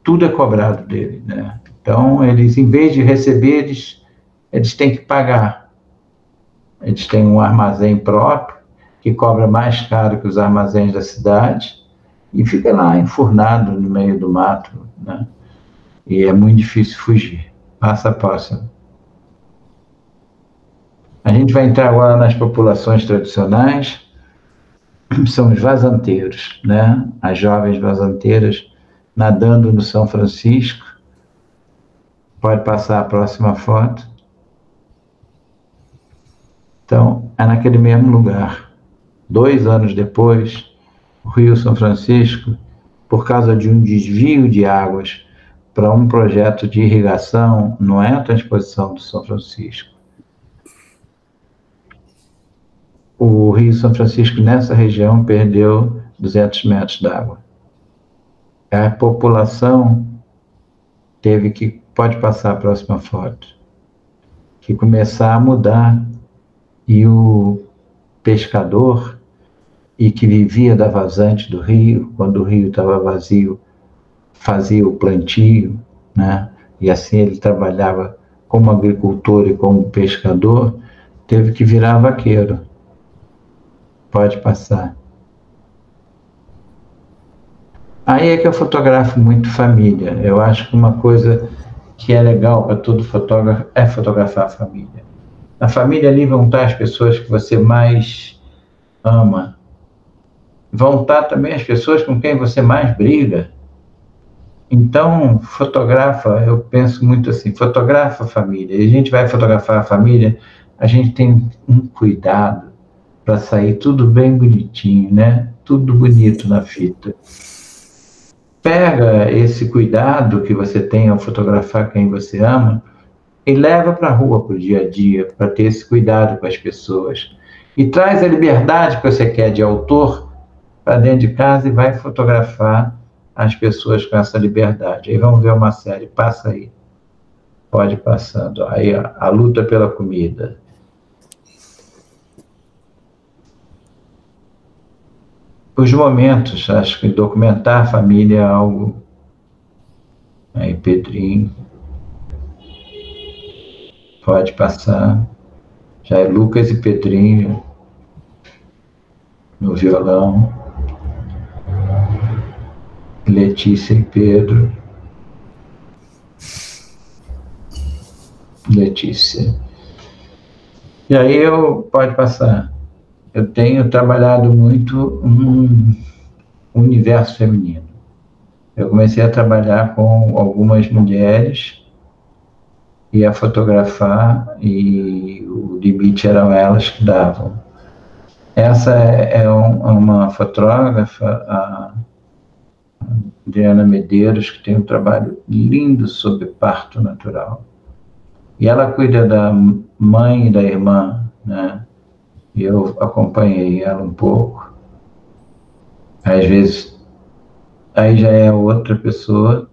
tudo é cobrado dele, né? Então, eles, em vez de receber, eles têm que pagar. Eles têm um armazém próprio, que cobra mais caro que os armazéns da cidade, e fica lá enfurnado no meio do mato, né? E é muito difícil fugir. Passa a próxima. A gente vai entrar agora nas populações tradicionais, são os vazanteiros, né? As jovens vazanteiras nadando no São Francisco. Pode passar a próxima foto. Então, é naquele mesmo lugar. 2 anos depois, o Rio São Francisco, por causa de um desvio de águas para um projeto de irrigação, não é a transposição do São Francisco. O Rio São Francisco, nessa região, perdeu 200 metros d'água. A população teve que, pode passar a próxima foto, que começar a mudar, e o pescador e que vivia da vazante do rio. Quando o rio estava vazio, fazia o plantio, né? E assim ele trabalhava como agricultor e como pescador, teve que virar vaqueiro. Pode passar. Aí é que eu fotografo muito família. Eu acho que uma coisa que é legal para todo fotógrafo é fotografar a família. Na família ali vão estar as pessoas que você mais ama. Vão estar também as pessoas com quem você mais briga. Então, fotografa, eu penso muito assim, fotografa a família. E a gente vai fotografar a família, a gente tem um cuidado para sair tudo bem bonitinho, né? Tudo bonito na fita. Pega esse cuidado que você tem ao fotografar quem você ama e leva para a rua, para o dia a dia, para ter esse cuidado com as pessoas. E traz a liberdade que você quer de autor para dentro de casa e vai fotografar as pessoas com essa liberdade. Aí vamos ver uma série, passa aí. Pode ir passando. Aí a luta pela comida. Os momentos, acho que documentar a família é algo... Aí, Pedrinho. Pode passar. Já é Lucas e Pedrinho no violão. Letícia e Pedro. Letícia. E aí pode passar. Eu tenho trabalhado muito um universo feminino. Eu comecei a trabalhar com algumas mulheres e a fotografar, e o limite eram elas que davam. Essa é uma fotógrafa, a Adriana Medeiros, que tem um trabalho lindo sobre parto natural. E ela cuida da mãe e da irmã, né? E eu acompanhei ela um pouco. Às vezes, aí já é outra pessoa,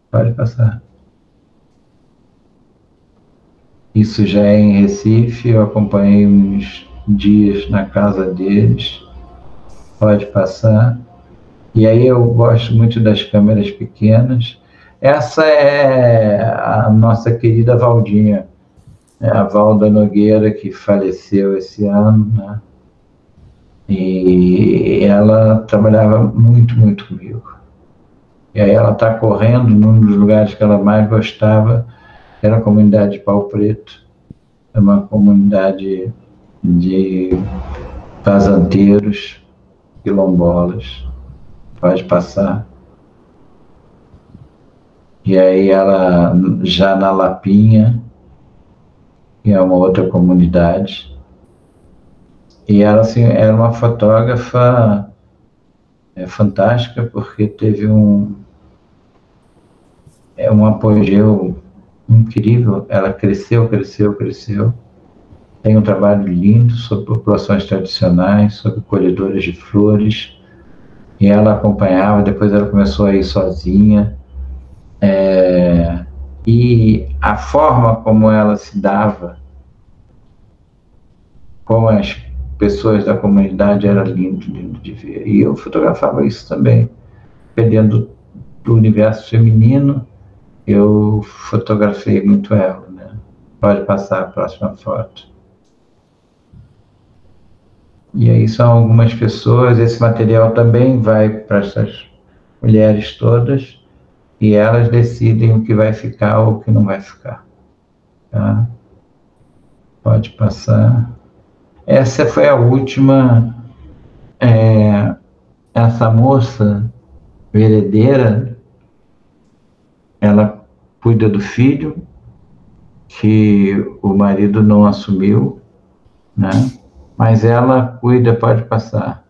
pode passar. Isso já é em Recife, eu acompanhei uns dias na casa deles, pode passar. E aí eu gosto muito das câmeras pequenas. Essa é a nossa querida Valdinha, a Valda Nogueira, que faleceu esse ano, né? E ela trabalhava muito, muito comigo. E aí ela está correndo num dos lugares que ela mais gostava, que era a comunidade de Pau Preto. É uma comunidade de fazanteiros, quilombolas. Pode passar. E aí ela, já na Lapinha, que é uma outra comunidade, e ela assim, era uma fotógrafa fantástica, porque teve um apogeu incrível. Ela cresceu. Tem um trabalho lindo sobre populações tradicionais, sobre colhedoras de flores, e ela acompanhava. Depois ela começou a ir sozinha, e a forma como ela se dava com as pessoas da comunidade era lindo de ver. E eu fotografava isso também. Dependendo do universo feminino, eu fotografei muito ela, né? Pode passar a próxima foto. E aí são algumas pessoas. Esse material também vai para essas mulheres todas, e elas decidem o que vai ficar ou o que não vai ficar. Tá? Pode passar. Essa foi a última. Essa moça veredeira, ela cuida do filho, que o marido não assumiu, né? Mas ela cuida, pode passar.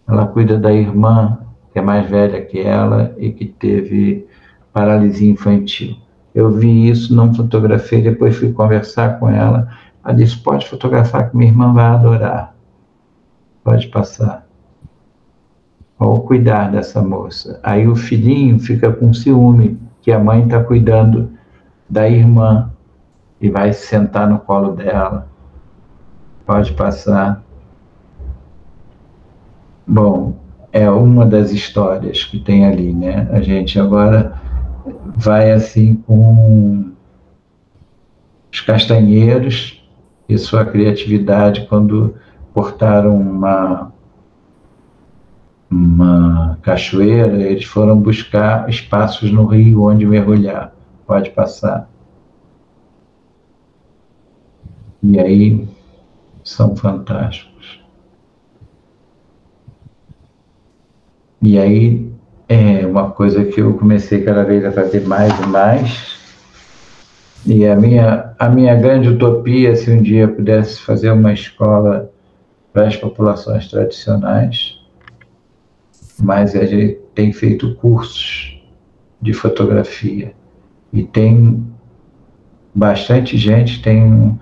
Ela cuida da irmã, que é mais velha que ela e que teve paralisia infantil. Eu vi isso, não fotografei, depois fui conversar com ela. Ela disse, pode fotografar que minha irmã vai adorar. Pode passar. Vou cuidar dessa moça. Aí o filhinho fica com ciúme, que a mãe está cuidando da irmã, e vai se sentar no colo dela. Pode passar. Bom, é uma das histórias que tem ali, né? A gente agora vai assim com os castanheiros e sua criatividade quando cortaram uma cachoeira, eles foram buscar espaços no rio onde mergulhar. Pode passar. E aí são fantásticos. E aí é uma coisa que eu comecei cada vez a fazer mais e mais. E a minha grande utopia, se um dia eu pudesse fazer uma escola para as populações tradicionais, mas a gente tem feito cursos de fotografia. E tem bastante gente, tem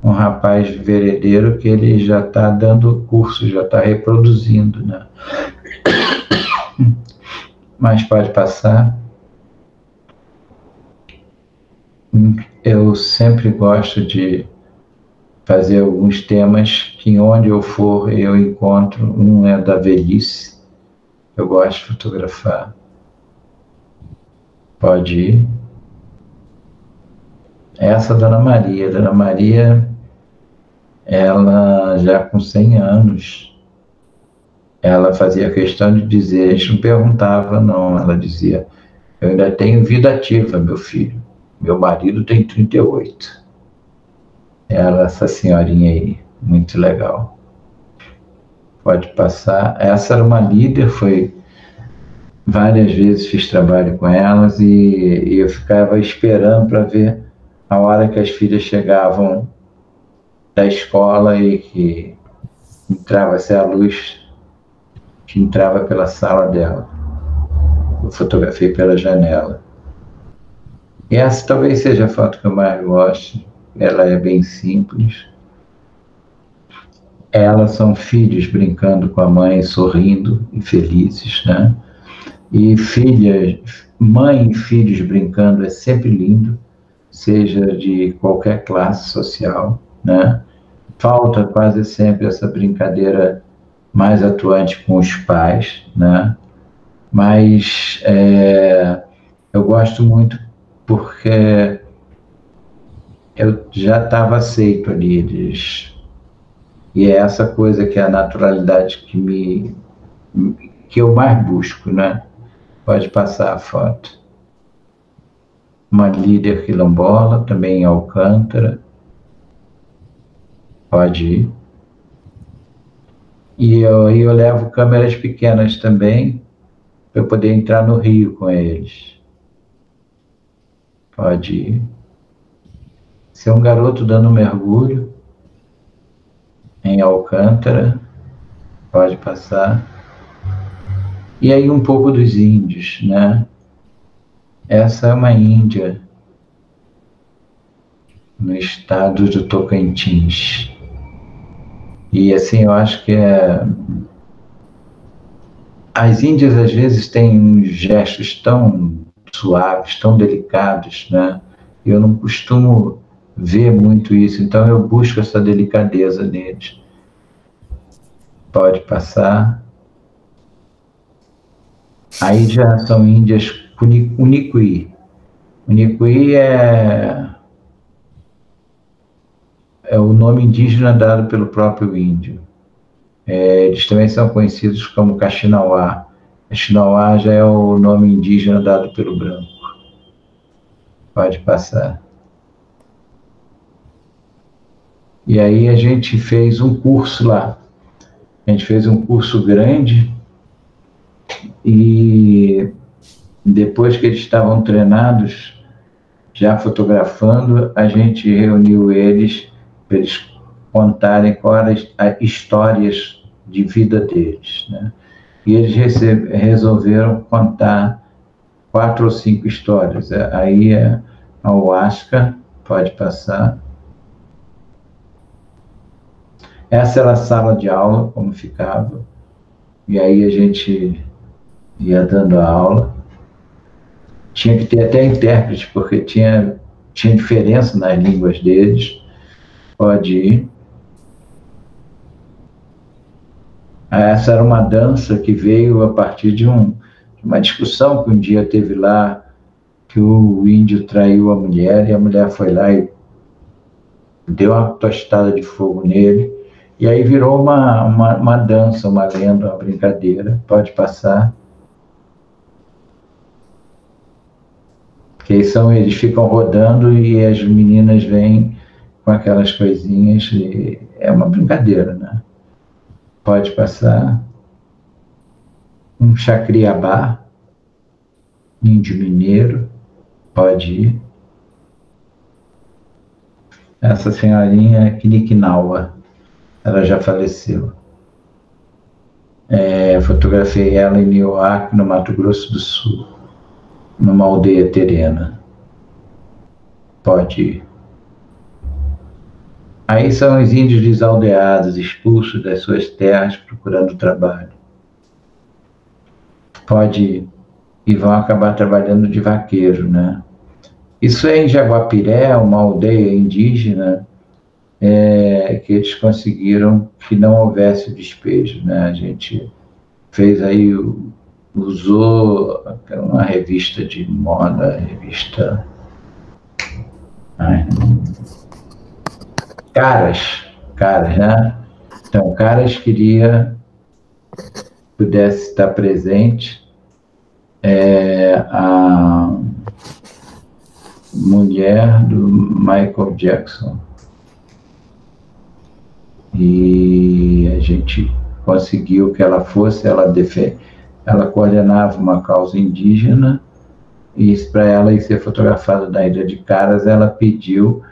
um rapaz veredeiro que ele já está dando curso, já está reproduzindo, né? Mas pode passar. Eu sempre gosto de fazer alguns temas que onde eu for eu encontro. Um é da velhice, eu gosto de fotografar. Pode ir. Essa Dona Maria. Dona Maria, ela já com 100 anos, ela fazia questão de dizer, a gente não perguntava não, ela dizia, eu ainda tenho vida ativa, meu filho. Meu marido tem 38. Essa senhorinha aí, muito legal. Pode passar. Essa era uma líder, várias vezes fiz trabalho com elas e eu ficava esperando para ver a hora que as filhas chegavam da escola e que entrava-se a luz que entrava pela sala dela. Eu fotografei pela janela. E essa talvez seja a foto que eu mais gosto. Ela é bem simples. Elas são filhos brincando com a mãe, sorrindo e felizes, né? E mãe e filhos brincando é sempre lindo, seja de qualquer classe social, né? Falta quase sempre essa brincadeira mais atuante com os pais, né? Mas eu gosto muito porque eu já estava aceito ali, e é essa coisa que é a naturalidade que eu mais busco, né? Pode passar a foto. Uma líder quilombola, também em Alcântara. Pode ir. E eu levo câmeras pequenas também, para eu poder entrar no rio com eles. Pode ir. Ser um garoto dando um mergulho em Alcântara. Pode passar. E aí um pouco dos índios, né? Essa é uma índia no estado do Tocantins. E assim, eu acho que as índias às vezes têm gestos tão suaves, tão delicados, né? Eu não costumo ver muito isso, então eu busco essa delicadeza neles. Pode passar. Aí já são índias Unicuí. Unicuí é o nome indígena dado pelo próprio índio. Eles também são conhecidos como Kaxinawá. Kaxinawá já é o nome indígena dado pelo branco. Pode passar. E aí a gente fez um curso lá. A gente fez um curso grande e depois que eles estavam treinados, já fotografando, a gente reuniu eles para eles contarem quais eram as histórias de vida deles, né? E eles resolveram contar 4 ou 5 histórias. Aí a Huasca, pode passar. Essa era a sala de aula, como ficava. E aí a gente ia dando a aula. Tinha que ter até intérprete, porque tinha diferença nas línguas deles. Pode ir. Essa era uma dança que veio a partir de uma discussão que um dia teve lá, que o índio traiu a mulher, e a mulher foi lá e deu uma tostada de fogo nele, e aí virou uma dança, uma lenda, uma brincadeira. Pode passar. Que eles ficam rodando e as meninas vêm com aquelas coisinhas, e é uma brincadeira, né? Pode passar. Um chacriabá, índio mineiro, pode ir. Essa senhorinha é Kiniquinaua, ela já faleceu. Fotografei ela em Nioaque, no Mato Grosso do Sul, numa aldeia terena. Pode ir. Aí são os índios desaldeados, expulsos das suas terras, procurando trabalho. Pode ir. E vão acabar trabalhando de vaqueiro, né? Isso é em Jaguapiré, uma aldeia indígena, que eles conseguiram que não houvesse o despejo, né? A gente fez aí, usou uma revista de moda, revista... Caras, né? Então, Caras queria pudesse estar presente, a mulher do Michael Jackson. E a gente conseguiu que ela fosse, ela coordenava uma causa indígena, e para ela ir ser fotografada na Ilha de Caras, ela pediu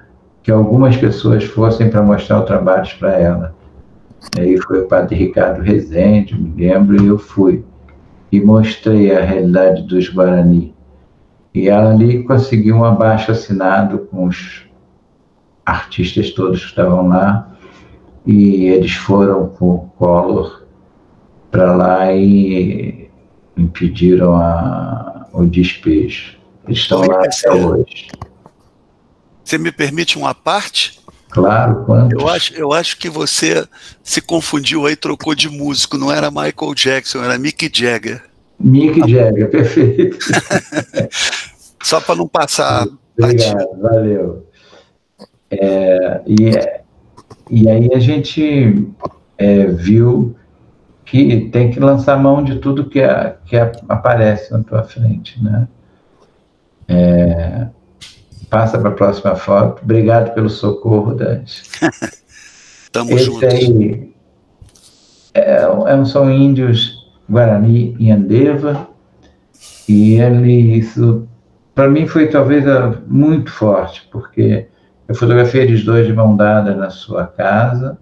que algumas pessoas fossem para mostrar o trabalho para ela. Aí foi o padre Ricardo Rezende, me lembro, e eu fui. E mostrei a realidade dos Guarani. E ela ali conseguiu um abaixo-assinado com os artistas todos que estavam lá, e eles foram com o Collor para lá e impediram o despejo. Eles estão lá até hoje. Você me permite uma parte? Claro, quantos? Eu acho que você se confundiu aí, trocou de músico. Não era Michael Jackson, era Mick Jagger. Mick Jagger, perfeito. Só para não passar... Obrigado, valeu. E aí a gente viu que tem que lançar mão de tudo que aparece na tua frente, né? Passa para a próxima foto. Obrigado pelo socorro, Dante. Tamo juntos. Aí são índios Guarani e Andeva, e isso para mim foi talvez muito forte, porque eu fotografei eles dois de mão dada na sua casa,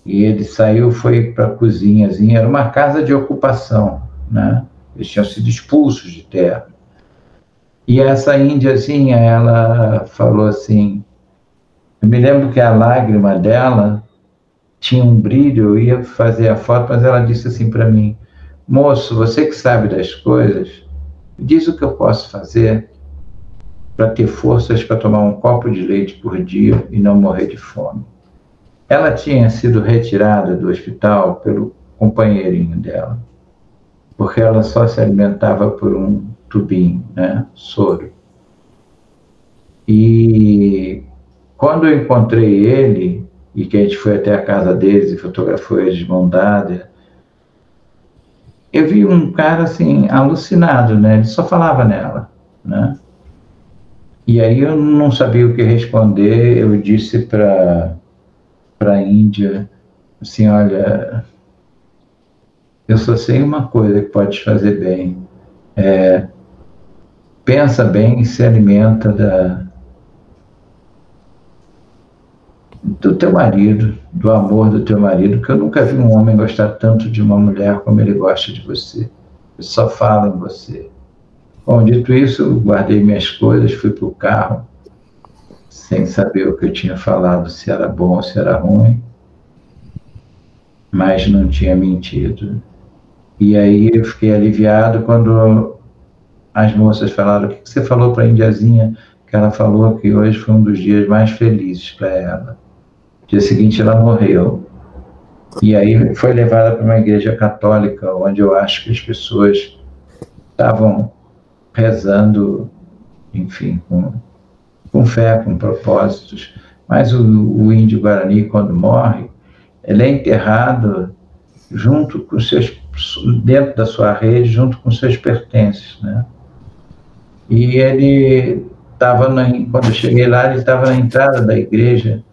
e ele saiu, foi para a cozinhazinha, era uma casa de ocupação, né? Eles tinham sido expulsos de terra. E essa índiazinha, ela falou assim, eu me lembro que a lágrima dela tinha um brilho, eu ia fazer a foto, mas ela disse assim para mim, moço, você que sabe das coisas, diz o que eu posso fazer para ter forças para tomar um copo de leite por dia e não morrer de fome. Ela tinha sido retirada do hospital pelo companheirinho dela, porque ela só se alimentava por um tubinho, né, soro. E quando eu encontrei ele, e que a gente foi até a casa deles e fotografou eles de mão dada, eu vi um cara assim, alucinado, né, ele só falava nela, né. E aí eu não sabia o que responder, eu disse para a Índia, assim, olha, eu só sei uma coisa que pode te fazer bem, pensa bem e se alimenta do teu marido, do amor do teu marido, que eu nunca vi um homem gostar tanto de uma mulher como ele gosta de você. Ele só fala em você. Bom, dito isso, eu guardei minhas coisas, fui para o carro, sem saber o que eu tinha falado, se era bom ou se era ruim, mas não tinha mentido. E aí eu fiquei aliviado quando as moças falaram, o que você falou para a indiazinha? Que ela falou que hoje foi um dos dias mais felizes para ela. No dia seguinte ela morreu. E aí foi levada para uma igreja católica, onde eu acho que as pessoas estavam rezando, enfim, com fé, com propósitos. Mas o índio Guarani, quando morre, ele é enterrado junto com dentro da sua rede, junto com seus pertences, né? E ele estava, quando eu cheguei lá, ele estava na entrada da igreja,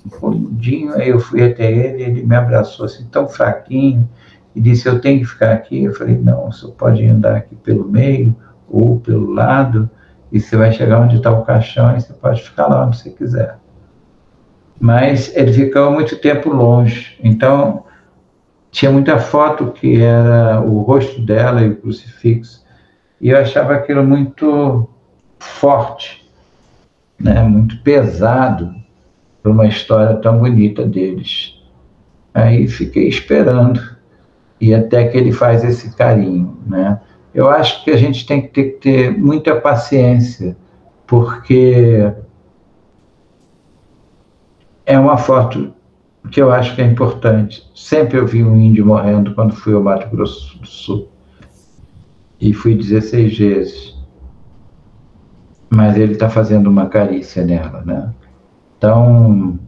encolhidinho. Aí eu fui até ele, ele me abraçou assim, tão fraquinho, e disse: eu tenho que ficar aqui? Eu falei: não, você pode andar aqui pelo meio ou pelo lado, e você vai chegar onde está o caixão, e você pode ficar lá onde você quiser. Mas ele ficou muito tempo longe, então tinha muita foto que era o rosto dela e o crucifixo, e eu achava aquilo muito forte, né? Muito pesado para uma história tão bonita deles. Aí fiquei esperando, e até que ele faz esse carinho, né? Eu acho que a gente tem que ter muita paciência, porque é uma foto que eu acho que é importante. Sempre eu vi um índio morrendo quando fui ao Mato Grosso do Sul, e fui 16 vezes, mas ele está fazendo uma carícia nela, né? Então,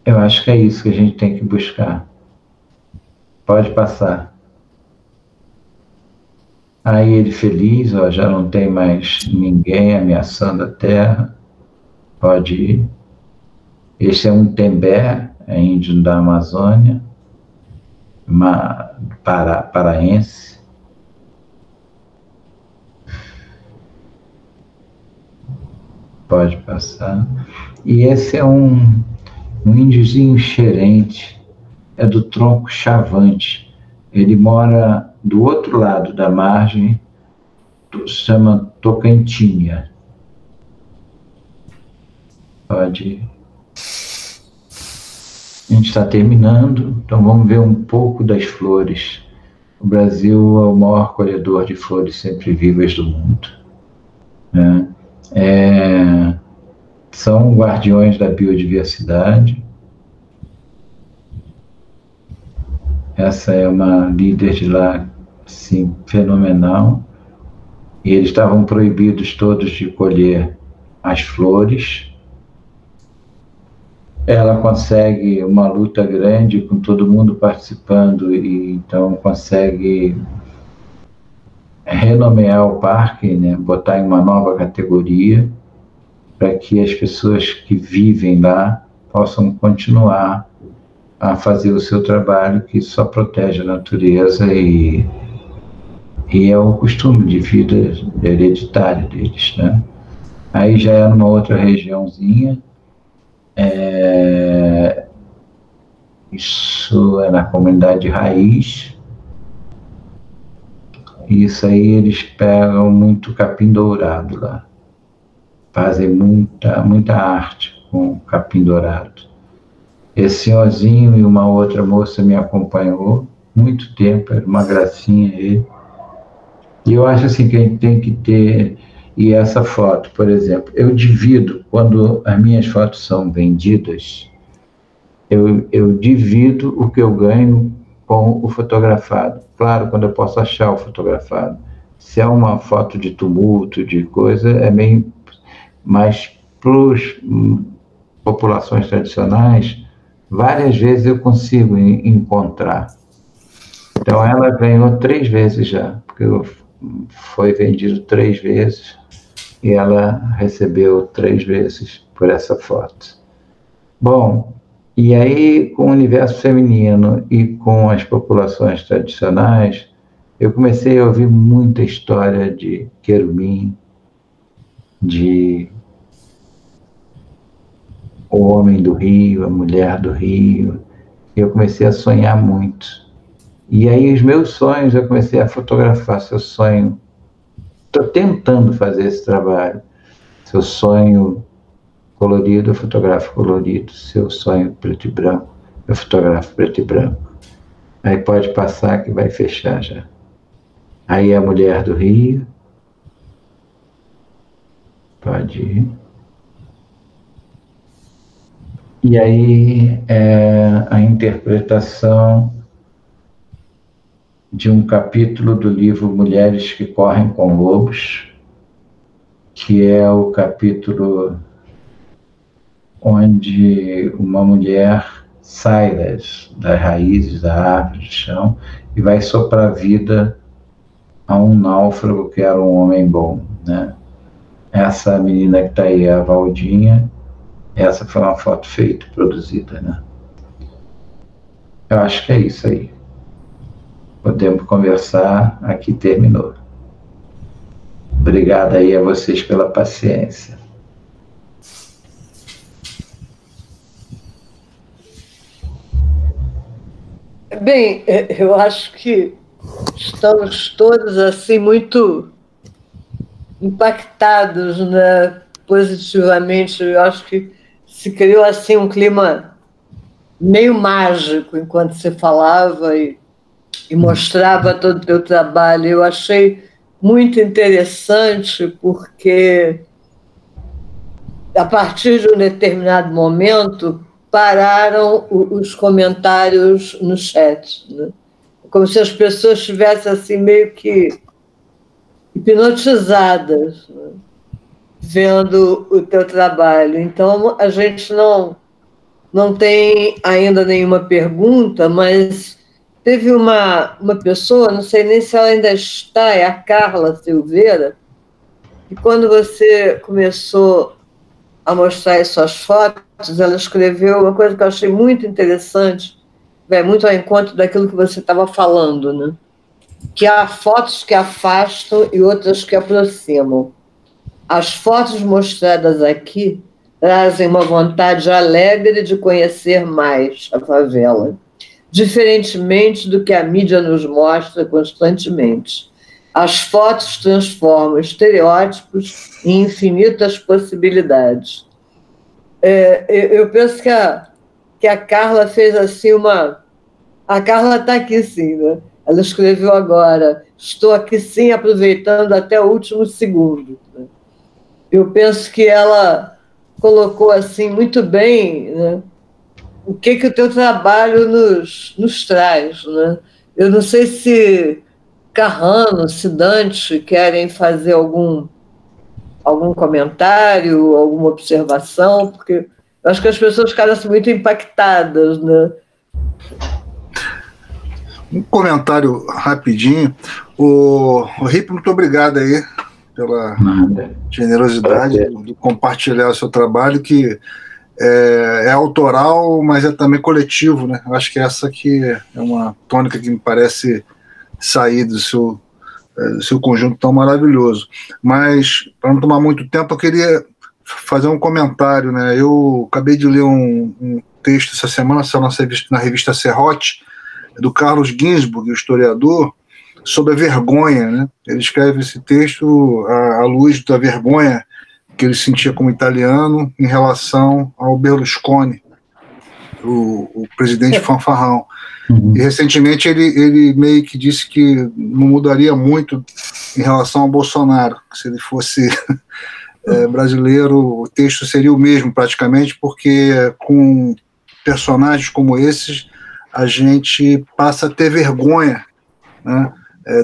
eu acho que é isso que a gente tem que buscar. Pode passar. Aí ele feliz, ó, já não tem mais ninguém ameaçando a terra, pode ir. Esse é um Tembé, é índio da Amazônia, paraense. Pode passar. E esse é um índiozinho xerente, é do tronco chavante. Ele mora do outro lado da margem, se chama Tocantinha. Pode ir. A gente está terminando, então vamos ver um pouco das flores. O Brasil é o maior colhedor de flores sempre vivas do mundo, né? São guardiões da biodiversidade. Essa é uma líder de lá, sim, fenomenal. E eles estavam proibidos todos de colher as flores. Ela consegue uma luta grande com todo mundo participando, e então consegue renomear o parque, né? Botar em uma nova categoria, para que as pessoas que vivem lá possam continuar a fazer o seu trabalho, que só protege a natureza, e é o costume de vida hereditário deles, né? Aí já é numa outra regiãozinha, isso é na comunidade raiz. Isso aí eles pegam muito capim dourado lá, fazem muita arte com capim dourado. Esse senhorzinho e uma outra moça me acompanhou muito tempo, era uma gracinha ele. E eu acho assim que a gente tem que ter, e essa foto, por exemplo, eu divido, quando as minhas fotos são vendidas, eu divido o que eu ganho com o fotografado. Claro, quando eu posso achar o fotografado. Se é uma foto de tumulto, de coisa, é meio... Mas para as populações tradicionais, várias vezes eu consigo encontrar. Então ela ganhou 3 vezes já, porque foi vendido 3 vezes, e ela recebeu 3 vezes por essa foto. Bom, e aí com o universo feminino e com as populações tradicionais, eu comecei a ouvir muita história de querumim, de o homem do rio, a mulher do rio. Eu comecei a sonhar muito. E aí os meus sonhos, eu comecei a fotografar. Seu sonho, estou tentando fazer esse trabalho. Seu sonho colorido, eu fotografo colorido. Seu sonho preto e branco, eu fotografo preto e branco. Aí pode passar que vai fechar já. Aí a mulher do rio. Pode ir. E aí a interpretação de um capítulo do livro Mulheres que Correm com Lobos, que é o capítulo onde uma mulher sai das raízes da árvore, do chão, e vai soprar vida a um náufrago que era um homem bom, né? Essa menina que está aí, a Valdinha, essa foi uma foto feita, produzida, né? Eu acho que é isso aí. Podemos conversar, aqui terminou. Obrigado aí a vocês pela paciência. Bem, eu acho que estamos todos assim muito impactados, né, positivamente. Eu acho que se criou assim um clima meio mágico enquanto você falava e mostrava todo o teu trabalho. Eu achei muito interessante porque a partir de um determinado momento pararam os comentários no chat, né? Como se as pessoas estivessem assim meio que hipnotizadas, né, vendo o teu trabalho. Então a gente não tem ainda nenhuma pergunta, mas teve uma pessoa, não sei nem se ela ainda está, é a Carla Silveira, e quando você começou a mostrar as suas fotos, ela escreveu uma coisa que eu achei muito interessante, vai muito ao encontro daquilo que você estava falando, né? Que há fotos que afastam e outras que aproximam. As fotos mostradas aqui trazem uma vontade alegre de conhecer mais a favela, diferentemente do que a mídia nos mostra constantemente. As fotos transformam estereótipos em infinitas possibilidades. Eu penso que a Carla fez assim uma... A Carla está aqui sim, né? Ela escreveu agora: estou aqui sim, aproveitando até o último segundo. Eu penso que ela colocou assim muito bem, né, o que o teu trabalho nos traz, né? Eu não sei se Carrano, se Dante querem fazer algum comentário, alguma observação, porque eu acho que as pessoas ficaram assim, muito impactadas, né? Um comentário rapidinho. O Rip, muito obrigado aí pela generosidade de compartilhar o seu trabalho, que é autoral, mas é também coletivo, né? Eu acho que essa aqui é uma tônica que me parece sair do seu conjunto tão maravilhoso. Mas, para não tomar muito tempo, eu queria fazer um comentário, né? Eu acabei de ler um texto essa semana, saiu na revista Serrote, do Carlos Ginzburg, o historiador, sobre a vergonha, né? Ele escreve esse texto à luz da vergonha que ele sentia como italiano em relação ao Berlusconi, o presidente fanfarrão. E recentemente ele meio que disse que não mudaria muito em relação ao Bolsonaro, que se ele fosse brasileiro, o texto seria o mesmo praticamente, porque com personagens como esses a gente passa a ter vergonha, né,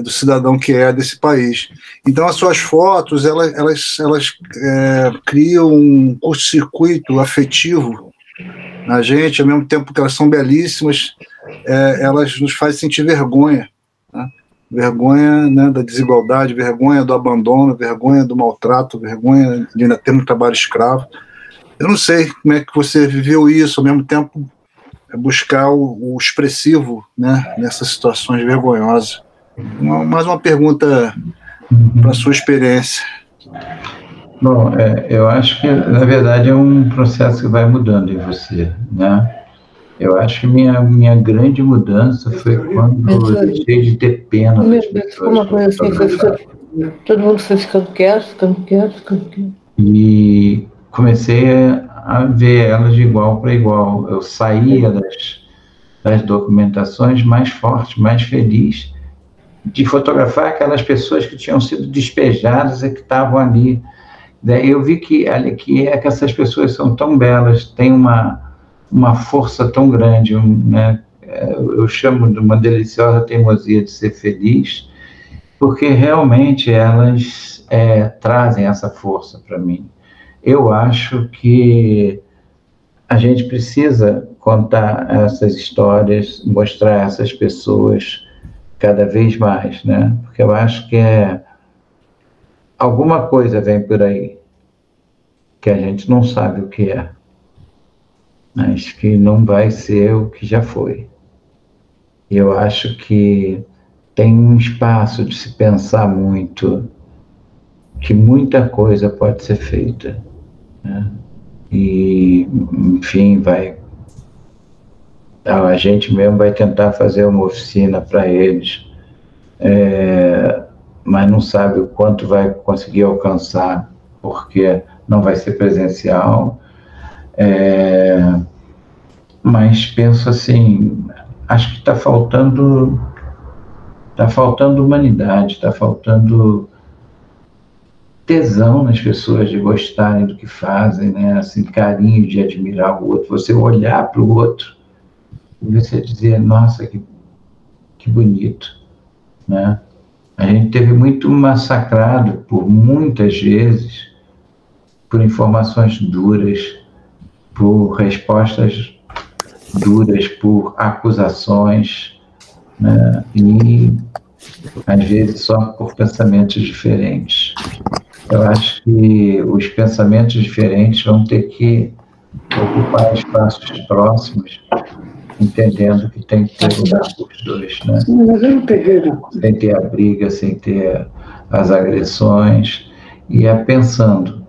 do cidadão que é desse país. Então as suas fotos elas criam um curto-circuito afetivo na gente, ao mesmo tempo que elas são belíssimas, elas nos fazem sentir vergonha, né? Vergonha, né, da desigualdade, vergonha do abandono, vergonha do maltrato, vergonha de ainda ter um trabalho escravo. Eu não sei como é que você viveu isso, ao mesmo tempo buscar o expressivo, né, nessas situações vergonhosas. Mais uma pergunta para a sua experiência. Bom, eu acho que, na verdade, é um processo que vai mudando em você, né? Eu acho que minha grande mudança foi quando eu deixei de ter pena das pessoas. Uma coisa assim, todo mundo foi ficando quieto. E comecei a ver elas de igual para igual. Eu saía das documentações mais forte, mais feliz de fotografar aquelas pessoas que tinham sido despejadas e que estavam ali. Daí eu vi que essas pessoas são tão belas, têm uma uma força tão grande, né? Eu chamo de uma deliciosa teimosia de ser feliz, porque realmente elas trazem essa força para mim. Eu acho que a gente precisa contar essas histórias, mostrar essas pessoas cada vez mais, né? Porque eu acho que alguma coisa vem por aí que a gente não sabe o que é, mas que não vai ser o que já foi. E eu acho que tem um espaço de se pensar muito, que muita coisa pode ser feita, né? E, enfim, a gente mesmo vai tentar fazer uma oficina para eles, mas não sabe o quanto vai conseguir alcançar, porque não vai ser presencial. Mas penso assim, acho que está faltando humanidade, está faltando tesão nas pessoas de gostarem do que fazem, né? Assim, carinho de admirar o outro, você olhar para o outro e você dizer, nossa, que bonito, né? A gente teve muito massacrado por muitas vezes por informações duras, por respostas duras, por acusações, né? E às vezes só por pensamentos diferentes. Eu acho que os pensamentos diferentes vão ter que ocupar espaços próximos, entendendo que tem que ter lugar para os dois, né? Sem ter a briga, sem ter as agressões, e pensando.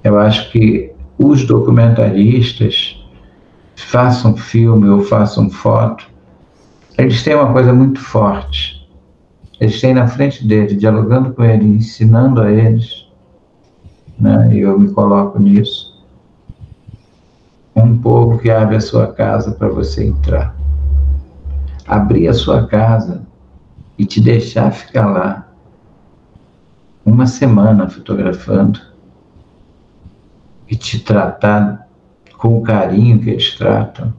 Eu acho que os documentaristas, façam filme ou façam foto, eles têm uma coisa muito forte. Eles têm na frente deles, dialogando com eles, ensinando a eles, né? E eu me coloco nisso. Um povo que abre a sua casa para você entrar. Abrir a sua casa e te deixar ficar lá uma semana fotografando e te tratar com o carinho que eles tratam.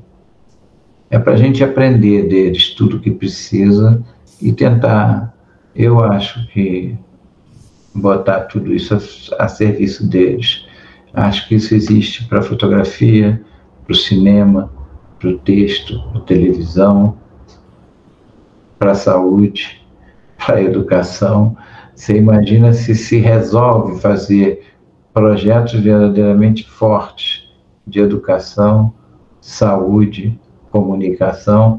É para a gente aprender deles tudo o que precisa e tentar, eu acho que, botar tudo isso a serviço deles. Acho que isso existe para a fotografia, para o cinema, para o texto, para a televisão, para a saúde, para a educação. Você imagina se resolve fazer projetos verdadeiramente fortes de educação, saúde, comunicação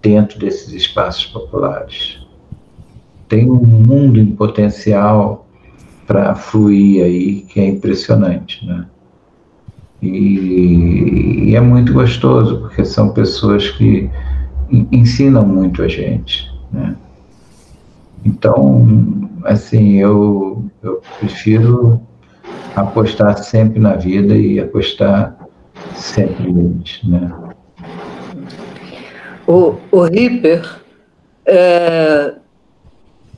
dentro desses espaços populares. Tem um mundo em potencial para fluir aí que é impressionante, né? E é muito gostoso, porque são pessoas que ensinam muito a gente, né? Então, assim, eu prefiro apostar sempre na vida e apostar sempre neles, né? O Ripper,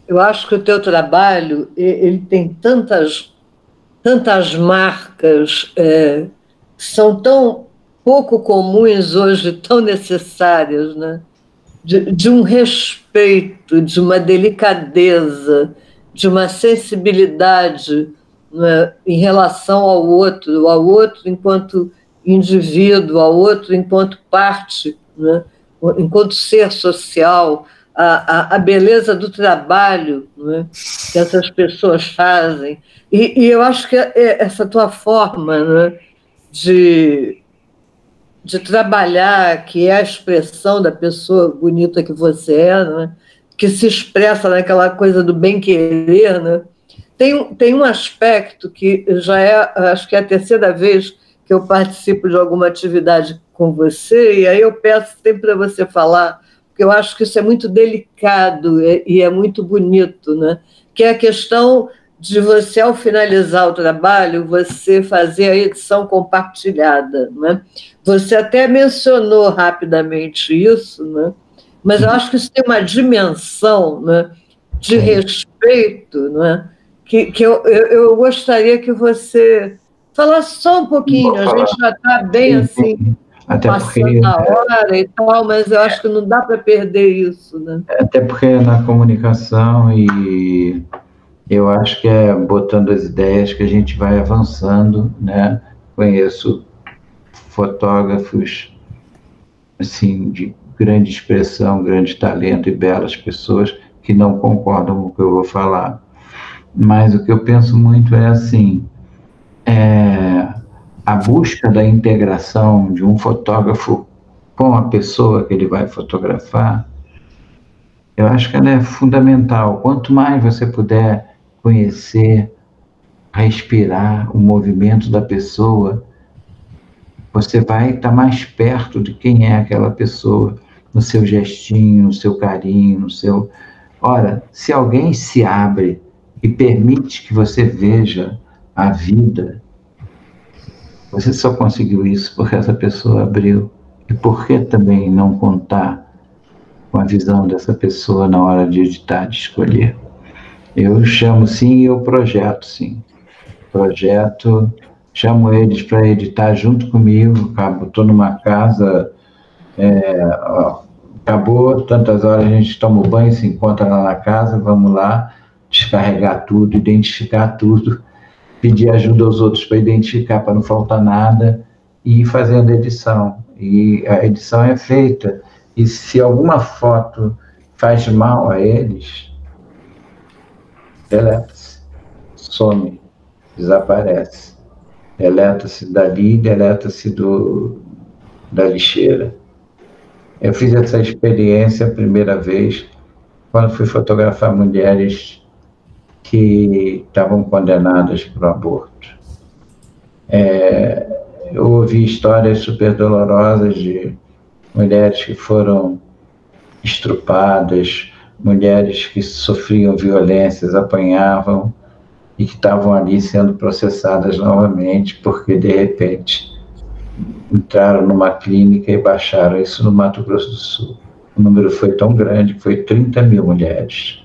eu acho que o teu trabalho ele tem tantas marcas que são tão pouco comuns hoje, tão necessárias, né? De um respeito, de uma delicadeza, de uma sensibilidade, né, em relação ao outro enquanto indivíduo, ao outro enquanto parte, né, enquanto ser social, a beleza do trabalho, né, que essas pessoas fazem. E eu acho que essa tua forma, né, de trabalhar, que é a expressão da pessoa bonita que você é, né, que se expressa naquela coisa do bem-querer, né, tem um aspecto que já acho que é a terceira vez que eu participo de alguma atividade com você, e aí eu peço sempre para você falar, porque eu acho que isso é muito delicado e é muito bonito, né? Que é a questão de você, ao finalizar o trabalho, você fazer a edição compartilhada, né? Você até mencionou rapidamente isso, né? Mas eu acho que isso tem uma dimensão, né, de respeito, né, que eu gostaria que você falasse só um pouquinho, a gente já está bem assim Até passando porque, a hora e tal, mas eu acho que não dá para perder isso, né? Até porque na comunicação, e eu acho que é botando as ideias que a gente vai avançando, né? Conheço fotógrafos assim, de grande expressão, grande talento e belas pessoas que não concordam com o que eu vou falar. Mas o que eu penso muito é assim, a busca da integração de um fotógrafo com a pessoa que ele vai fotografar, eu acho que ela é fundamental. Quanto mais você puder conhecer, respirar o movimento da pessoa, você vai estar mais perto de quem é aquela pessoa, no seu gestinho, no seu carinho, no seu... Ora, se alguém se abre e permite que você veja a vida, você só conseguiu isso porque essa pessoa abriu. E por que também não contar com a visão dessa pessoa na hora de editar, de escolher? Eu chamo sim e eu projeto sim. Projeto, chamo eles para editar junto comigo, estou numa casa, acabou, tantas horas a gente toma o banho, se encontra lá na casa, vamos lá, descarregar tudo, identificar tudo, pedir ajuda aos outros para identificar, para não faltar nada, e ir fazendo a edição. E a edição é feita, e se alguma foto faz mal a eles, deleta-se, some, desaparece. Deleta-se dali, deleta-se da lixeira. Eu fiz essa experiência a primeira vez quando fui fotografar mulheres que estavam condenadas por aborto. Eu ouvi histórias super dolorosas de mulheres que foram estrupadas, mulheres que sofriam violências, apanhavam e que estavam ali sendo processadas novamente porque, de repente, entraram numa clínica e baixaram isso no Mato Grosso do Sul. O número foi tão grande que foi 30 mil mulheres.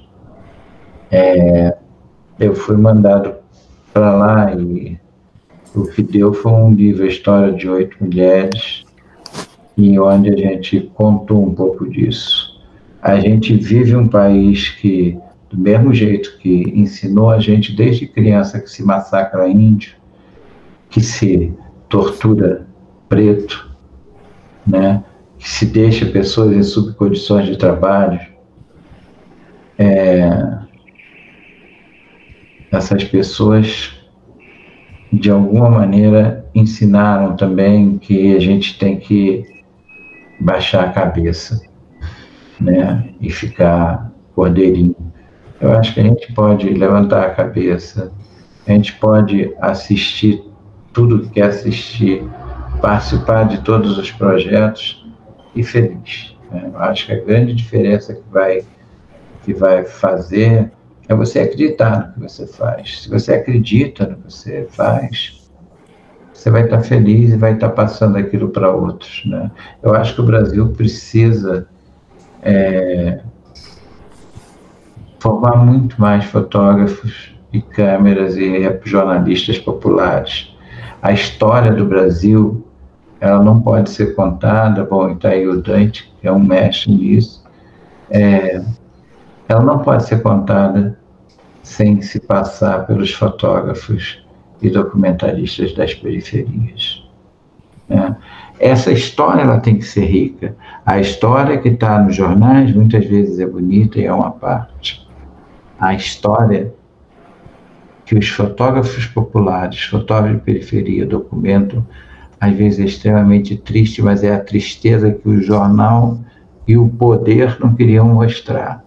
Eu fui mandado para lá e o que deu foi um livro, a história de 8 mulheres, e onde a gente contou um pouco disso. A gente vive um país que, do mesmo jeito que ensinou a gente desde criança que se massacra índio, que se tortura preto, né? Que se deixa pessoas em subcondições de trabalho, essas pessoas, de alguma maneira, ensinaram também que a gente tem que baixar a cabeça, né? E ficar cordeirinho. Eu acho que a gente pode levantar a cabeça, a gente pode assistir tudo que quer assistir, participar de todos os projetos e feliz. Eu acho que a grande diferença que vai fazer é você acreditar no que você faz. Se você acredita no que você faz, você vai estar feliz e vai estar passando aquilo para outros, né? Eu acho que o Brasil precisa formar muito mais fotógrafos e câmeras e jornalistas populares. A história do Brasil, ela não pode ser contada, bom, está aí o Dante, que é um mestre nisso, ela não pode ser contada sem se passar pelos fotógrafos e documentaristas das periferias, né? Essa história ela tem que ser rica. A história que está nos jornais muitas vezes é bonita e é uma parte. A história que os fotógrafos populares, fotógrafos de periferia documentam, às vezes é extremamente triste, mas é a tristeza que o jornal e o poder não queriam mostrar.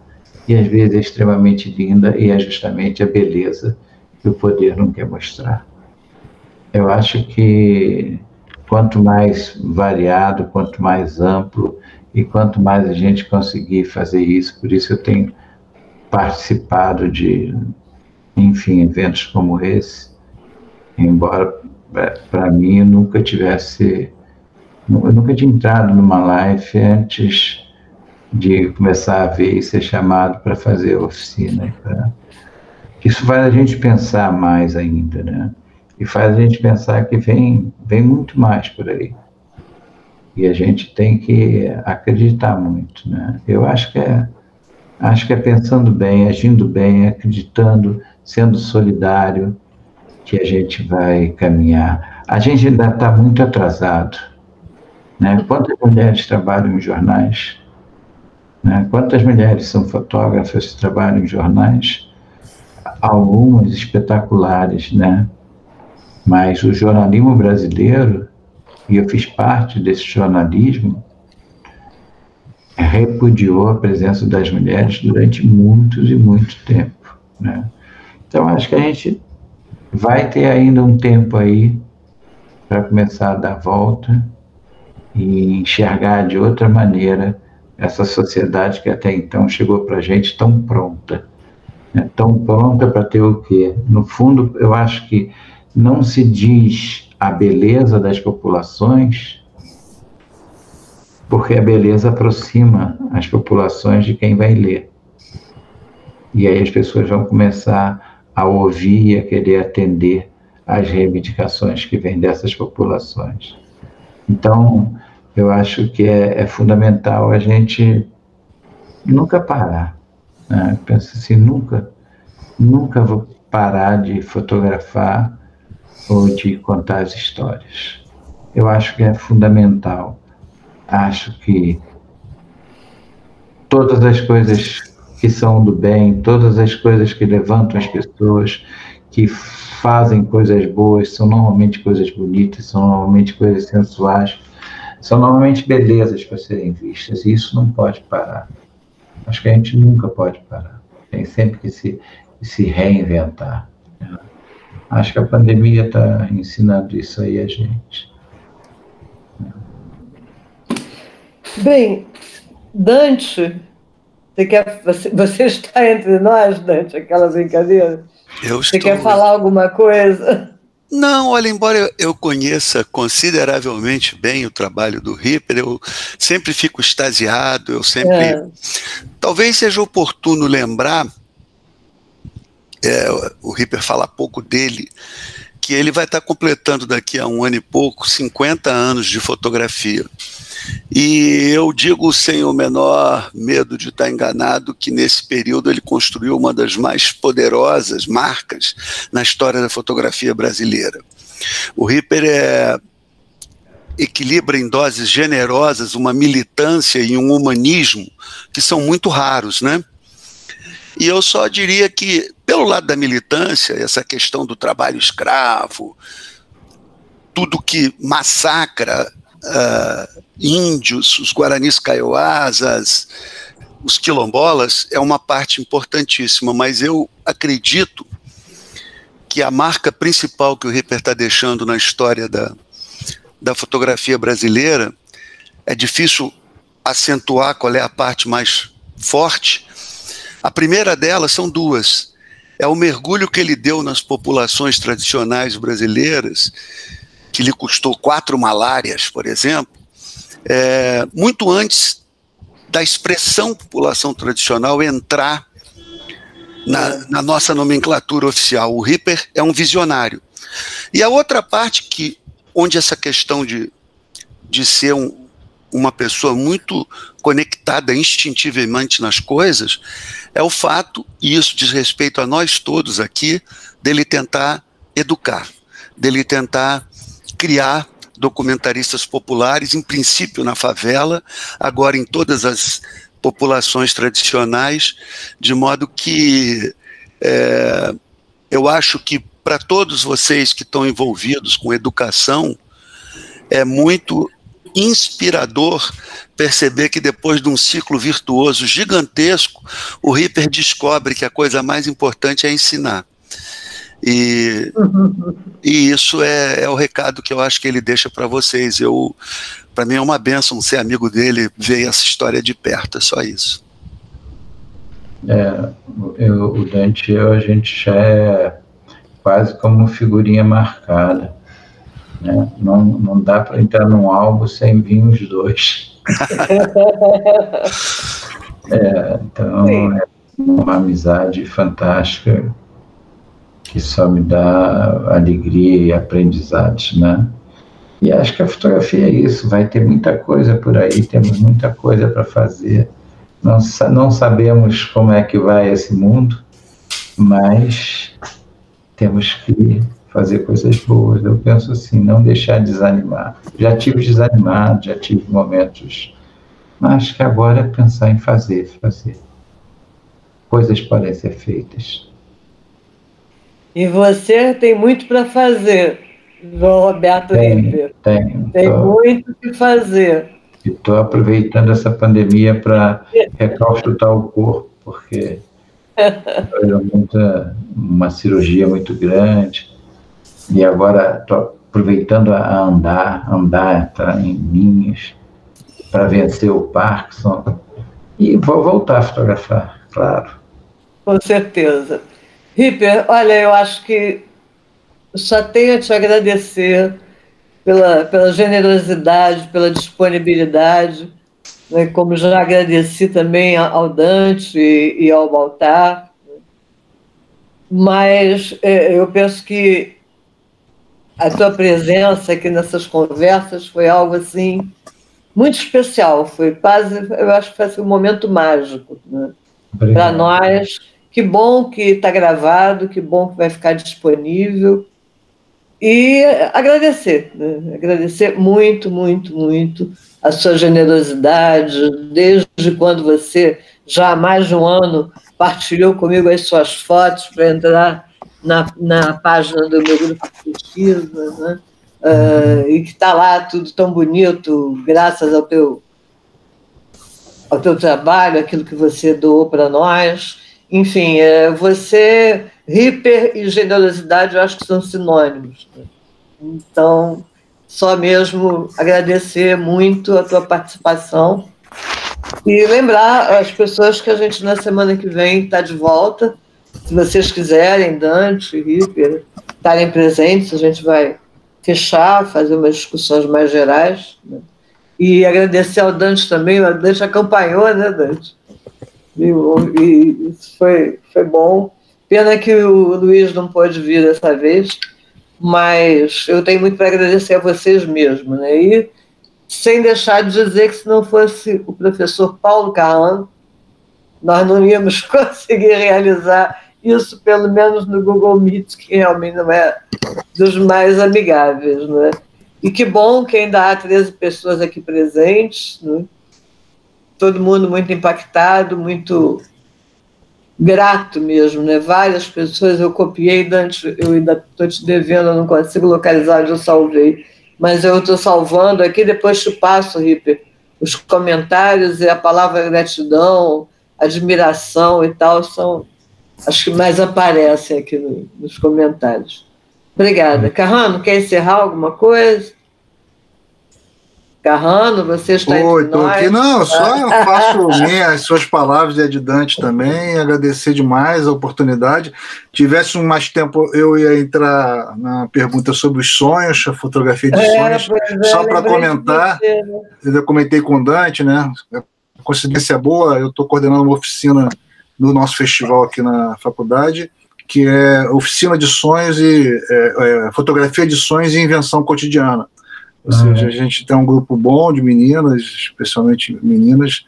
E às vezes é extremamente linda e é justamente a beleza que o poder não quer mostrar. Eu acho que quanto mais variado, quanto mais amplo e quanto mais a gente conseguir fazer isso, por isso eu tenho participado de, enfim, eventos como esse, embora para mim eu nunca tinha entrado numa live antes de começar a ver e ser chamado para fazer oficina. Isso faz a gente pensar mais ainda, né? E faz a gente pensar que vem muito mais por aí. E a gente tem que acreditar muito, né? Eu acho que é pensando bem, agindo bem, acreditando, sendo solidário, que a gente vai caminhar. A gente ainda está muito atrasado, né? Quantas mulheres trabalham em jornais? Né? Quantas mulheres são fotógrafas que trabalham em jornais? Algumas espetaculares, né? Mas o jornalismo brasileiro, e eu fiz parte desse jornalismo, repudiou a presença das mulheres durante muitos e muito tempo, né? Então, acho que a gente vai ter ainda um tempo aí para começar a dar volta e enxergar de outra maneira essa sociedade que até então chegou para a gente tão pronta. Né? Tão pronta para ter o quê? No fundo, eu acho que não se diz a beleza das populações, porque a beleza aproxima as populações de quem vai ler. E aí as pessoas vão começar a ouvir e a querer atender às reivindicações que vêm dessas populações. Então, eu acho que é fundamental a gente nunca parar. Né? Penso assim, nunca vou parar de fotografar ou de contar as histórias. Eu acho que é fundamental. Acho que todas as coisas que são do bem, todas as coisas que levantam as pessoas, que fazem coisas boas, são normalmente coisas bonitas, são normalmente coisas sensuais, são normalmente belezas para serem vistas, e isso não pode parar. Acho que a gente nunca pode parar. Tem sempre que se reinventar. Né? Acho que a pandemia está ensinando isso aí a gente. Bem, Dante, você está entre nós, Dante, aquela brincadeira? Você quer falar alguma coisa? Não, olha, embora eu conheça consideravelmente bem o trabalho do Ripper, eu sempre fico extasiado, eu sempre... Talvez seja oportuno lembrar, o Ripper fala pouco dele, que ele vai estar completando daqui a 1 ano e pouco 50 anos de fotografia. E eu digo sem o menor medo de estar enganado que nesse período ele construiu uma das mais poderosas marcas na história da fotografia brasileira. O Ripper equilibra em doses generosas uma militância e um humanismo que são muito raros, né? E eu só diria que, pelo lado da militância, essa questão do trabalho escravo, tudo que massacra índios, os guaranis kaiowás, os quilombolas, é uma parte importantíssima, mas eu acredito que a marca principal que o Ripper está deixando na história da fotografia brasileira, é difícil acentuar qual é a parte mais forte. A primeira delas são duas. É o mergulho que ele deu nas populações tradicionais brasileiras, que lhe custou 4 malárias, por exemplo, muito antes da expressão população tradicional entrar na nossa nomenclatura oficial. O Ripper é um visionário. E a outra parte onde essa questão de ser uma pessoa muito conectada instintivamente nas coisas, é o fato, e isso diz respeito a nós todos aqui, dele tentar educar, dele tentar criar documentaristas populares, em princípio na favela, agora em todas as populações tradicionais, de modo que eu acho que para todos vocês que estão envolvidos com educação, é muito inspirador perceber que depois de um ciclo virtuoso gigantesco, o Ripper descobre que a coisa mais importante é ensinar. E isso é o recado que eu acho que ele deixa para vocês. Para mim é uma bênção ser amigo dele, ver essa história de perto, é só isso. O Dante, a gente já é quase como figurinha marcada, né? Não dá para entrar num álbum sem vir os dois. Então é uma amizade fantástica que só me dá alegria e aprendizados, né? E acho que a fotografia é isso, vai ter muita coisa por aí, temos muita coisa para fazer. Não sabemos como é que vai esse mundo, mas temos que fazer coisas boas. Eu penso assim, não deixar de desanimar. Já tive desanimado, já tive momentos, mas acho que agora é pensar em fazer. Coisas podem ser feitas. E você tem muito para fazer, João Roberto Ripper. Tem muito o que fazer. E estou aproveitando essa pandemia para recalchutar o corpo, porque foi uma cirurgia muito grande, e agora estou aproveitando a andar, entrar em linhas, para vencer o Parkinson, e vou voltar a fotografar, claro. Com certeza. Ripper, olha, eu acho que só tenho a te agradecer pela generosidade, pela disponibilidade, né, como já agradeci também ao Dante e ao Baltar, mas eu penso que a tua presença aqui nessas conversas foi algo assim muito especial, foi quase, eu acho que foi um momento mágico, né, para nós. Que bom que está gravado, que bom que vai ficar disponível. E agradecer, né? Agradecer muito, muito, muito a sua generosidade, desde quando você, já há mais de um ano, partilhou comigo as suas fotos para entrar na página do meu grupo de pesquisa, né? E que está lá tudo tão bonito, graças ao teu trabalho, aquilo que você doou para nós. Enfim, você, Ripper e generosidade, eu acho que são sinônimos. Então, só mesmo agradecer muito a tua participação e lembrar as pessoas que a gente, na semana que vem, está de volta. Se vocês quiserem, Dante e Ripper, estarem presentes, a gente vai fechar, fazer umas discussões mais gerais, né? E agradecer ao Dante também. O Dante acompanhou, né, Dante? E isso foi bom. Pena que o Luiz não pôde vir dessa vez, mas eu tenho muito para agradecer a vocês mesmo, né? E sem deixar de dizer que se não fosse o professor Paulo Carrano, nós não íamos conseguir realizar isso, pelo menos no Google Meet, que realmente não é dos mais amigáveis, né? E que bom que ainda há 13 pessoas aqui presentes, né? Todo mundo muito impactado, muito grato mesmo, né? Várias pessoas eu copiei, Dante, eu ainda estou te devendo, eu não consigo localizar onde eu salvei, mas eu estou salvando aqui, depois te passo, Ripper, os comentários e a palavra gratidão, admiração e tal, são as que mais aparecem aqui nos comentários. Obrigada. Carrano, quer encerrar alguma coisa? Carrano, você está entre nós. Aqui, não, só eu faço as suas palavras de Dante também, agradecer demais a oportunidade. Tivesse mais tempo, eu ia entrar na pergunta sobre os sonhos, a fotografia de sonhos, só para comentar. Eu comentei com o Dante, né? A coincidência boa, eu estou coordenando uma oficina no nosso festival aqui na faculdade, que é Oficina de Sonhos e Fotografia de Sonhos e Invenção Cotidiana. Ou seja, a gente tem um grupo bom de meninas, especialmente meninas,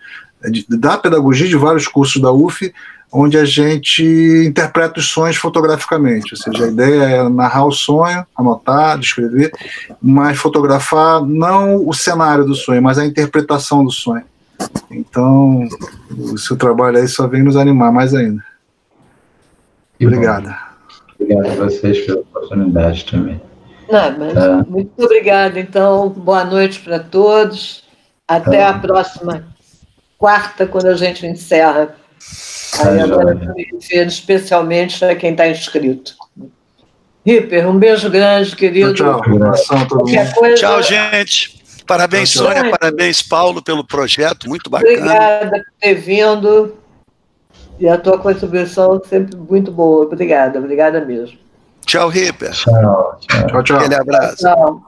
da pedagogia de vários cursos da UF, onde a gente interpreta os sonhos fotograficamente. Ou seja, a ideia é narrar o sonho, anotar, descrever, mas fotografar não o cenário do sonho, mas a interpretação do sonho. Então, o seu trabalho aí só vem nos animar mais ainda. Obrigado. Obrigado a vocês pela oportunidade também. Não, mas muito obrigada, então. Boa noite para todos. Até a próxima quarta, quando a gente encerra. Aí agora, especialmente para quem está inscrito. Ripper, um beijo grande, querido. Tchau, tchau, gente. Parabéns, tchau. Sônia, parabéns, Paulo, pelo projeto, muito bacana. Obrigada por ter vindo. E a tua contribuição sempre muito boa. Obrigada mesmo. Tchau, Ripper. Tchau. Aquele abraço. Tchau.